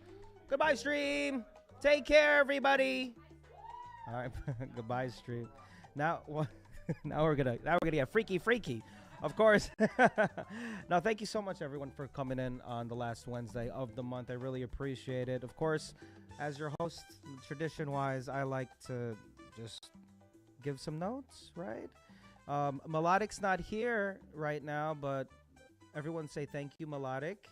Goodbye, stream. Take care, everybody. All right. Goodbye, stream. Now we're gonna get freaky. Of course. Now, thank you so much, everyone, for coming in on the last Wednesday of the month. I really appreciate it. Of course, as your host, tradition-wise, I like to just give some notes, right? Melodic's not here right now, but everyone say thank you, Melodic.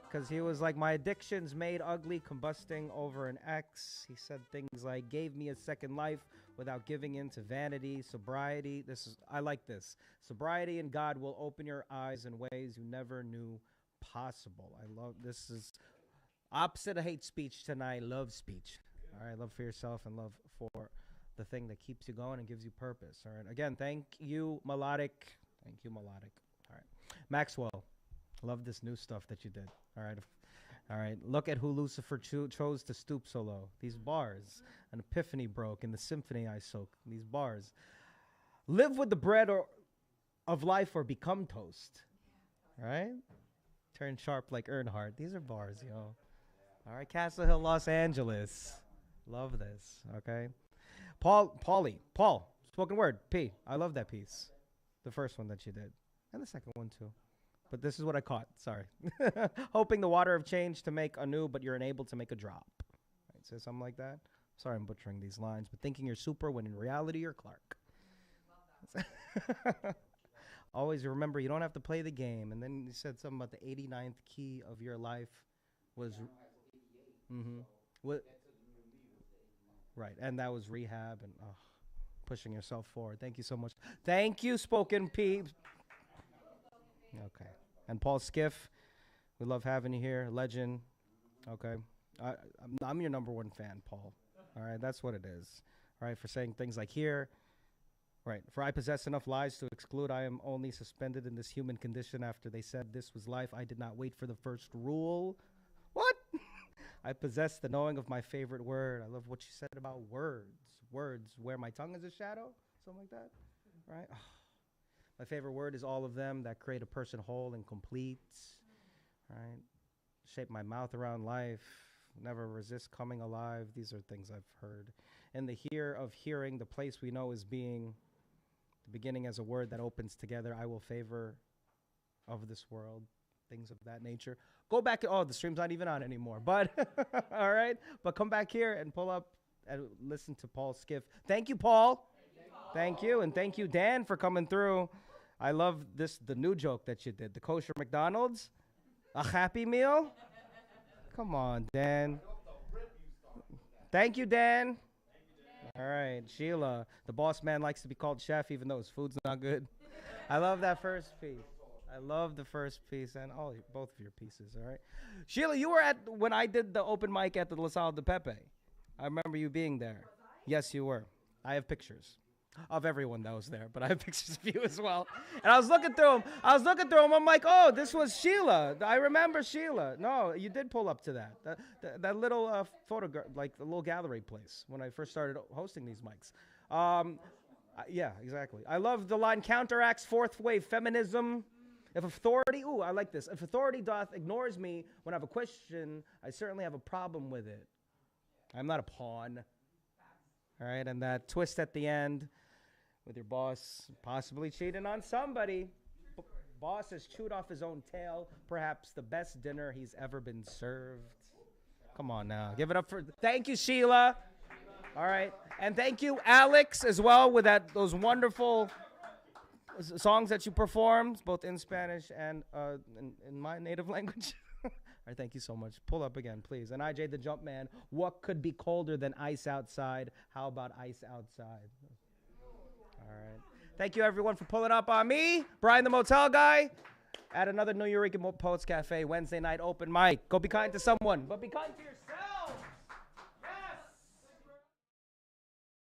Because he was like, my addictions made ugly, combusting over an ex. He said things like, gave me a second life without giving in to vanity, sobriety. I like this. Sobriety and God will open your eyes in ways you never knew possible. I love, this is opposite of hate speech tonight, love speech. All right, love for yourself and love for the thing that keeps you going and gives you purpose. All right, again, thank you, Melodic. Thank you, Melodic. All right, Maxwell, love this new stuff that you did. All right, look at who Lucifer chose to stoop so low. These bars, an epiphany broke in the symphony I soak. These bars. Live with the bread of life or become toast. All right? Turn sharp like Earnhardt. These are bars, yo. All right, Castle Hill, Los Angeles. Love this, okay? Paul, spoken word, P. I love that piece. The first one that you did. And the second one, too. But this is what I caught. Sorry. Hoping the water of change to make anew, but you're unable to make a drop. Right, so something like that. Sorry I'm butchering these lines, but thinking you're super when in reality you're Clark. Always remember you don't have to play the game. And then you said something about the 89th key of your life was... What? Right, and that was rehab and pushing yourself forward. Thank you so much. Thank you, Spoken P. Okay. And Paul Skiff, we love having you here. Legend. Okay. I'm your number one fan, Paul. All right, that's what it is. All right, for saying things like here. Right. For I possess enough lies to exclude. I am only suspended in this human condition after they said this was life. I did not wait for the first rule. What? I possess the knowing of my favorite word. I love what you said about words. Words where my tongue is a shadow. Something like that. Right? My favorite word is all of them that create a person whole and complete. Right? Shape my mouth around life. Never resist coming alive. These are things I've heard. And the here of hearing, the place we know is being, the beginning as a word that opens together. I will favor of this world. Things of that nature. Go back. Oh, the stream's not even on anymore. But, all right. But come back here and pull up and listen to Paul Skiff. Thank you, Paul. Thank you. And thank you, Dan, for coming through. I love this, the new joke that you did. The kosher McDonald's. A Happy Meal. Come on, Dan. Thank you, Dan. All right, Sheila. The boss man likes to be called chef even though his food's not good. I love that first piece. I love the first piece and both of your pieces, all right? Sheila, you were at when I did the open mic at the La Sala de Pepe. I remember you being there. Yes, you were. I have pictures of everyone that was there, but I have pictures of you as well. And I was looking through them. I'm like, oh, this was Sheila. I remember Sheila. No, you did pull up to that. That little photograph, like the little gallery place when I first started hosting these mics. Yeah, exactly. I love the line, counteracts fourth wave feminism. If authority, I like this. If authority doth ignores me when I have a question, I certainly have a problem with it. I'm not a pawn. All right, and that twist at the end with your boss possibly cheating on somebody. Boss has chewed off his own tail, perhaps the best dinner he's ever been served. Come on now. Give it up for, thank you, Sheila. All right, and thank you, Alex, as well, with those wonderful songs that you performed, both in Spanish and in my native language. All right, thank you so much. Pull up again, please. And IJ the Jumpman, what could be colder than ice outside? How about ice outside? All right. Thank you, everyone, for pulling up on me. Brian the Motel Guy at another Nuyorican Poets Cafe Wednesday night open mic. Go be kind to someone, but be kind to yourself.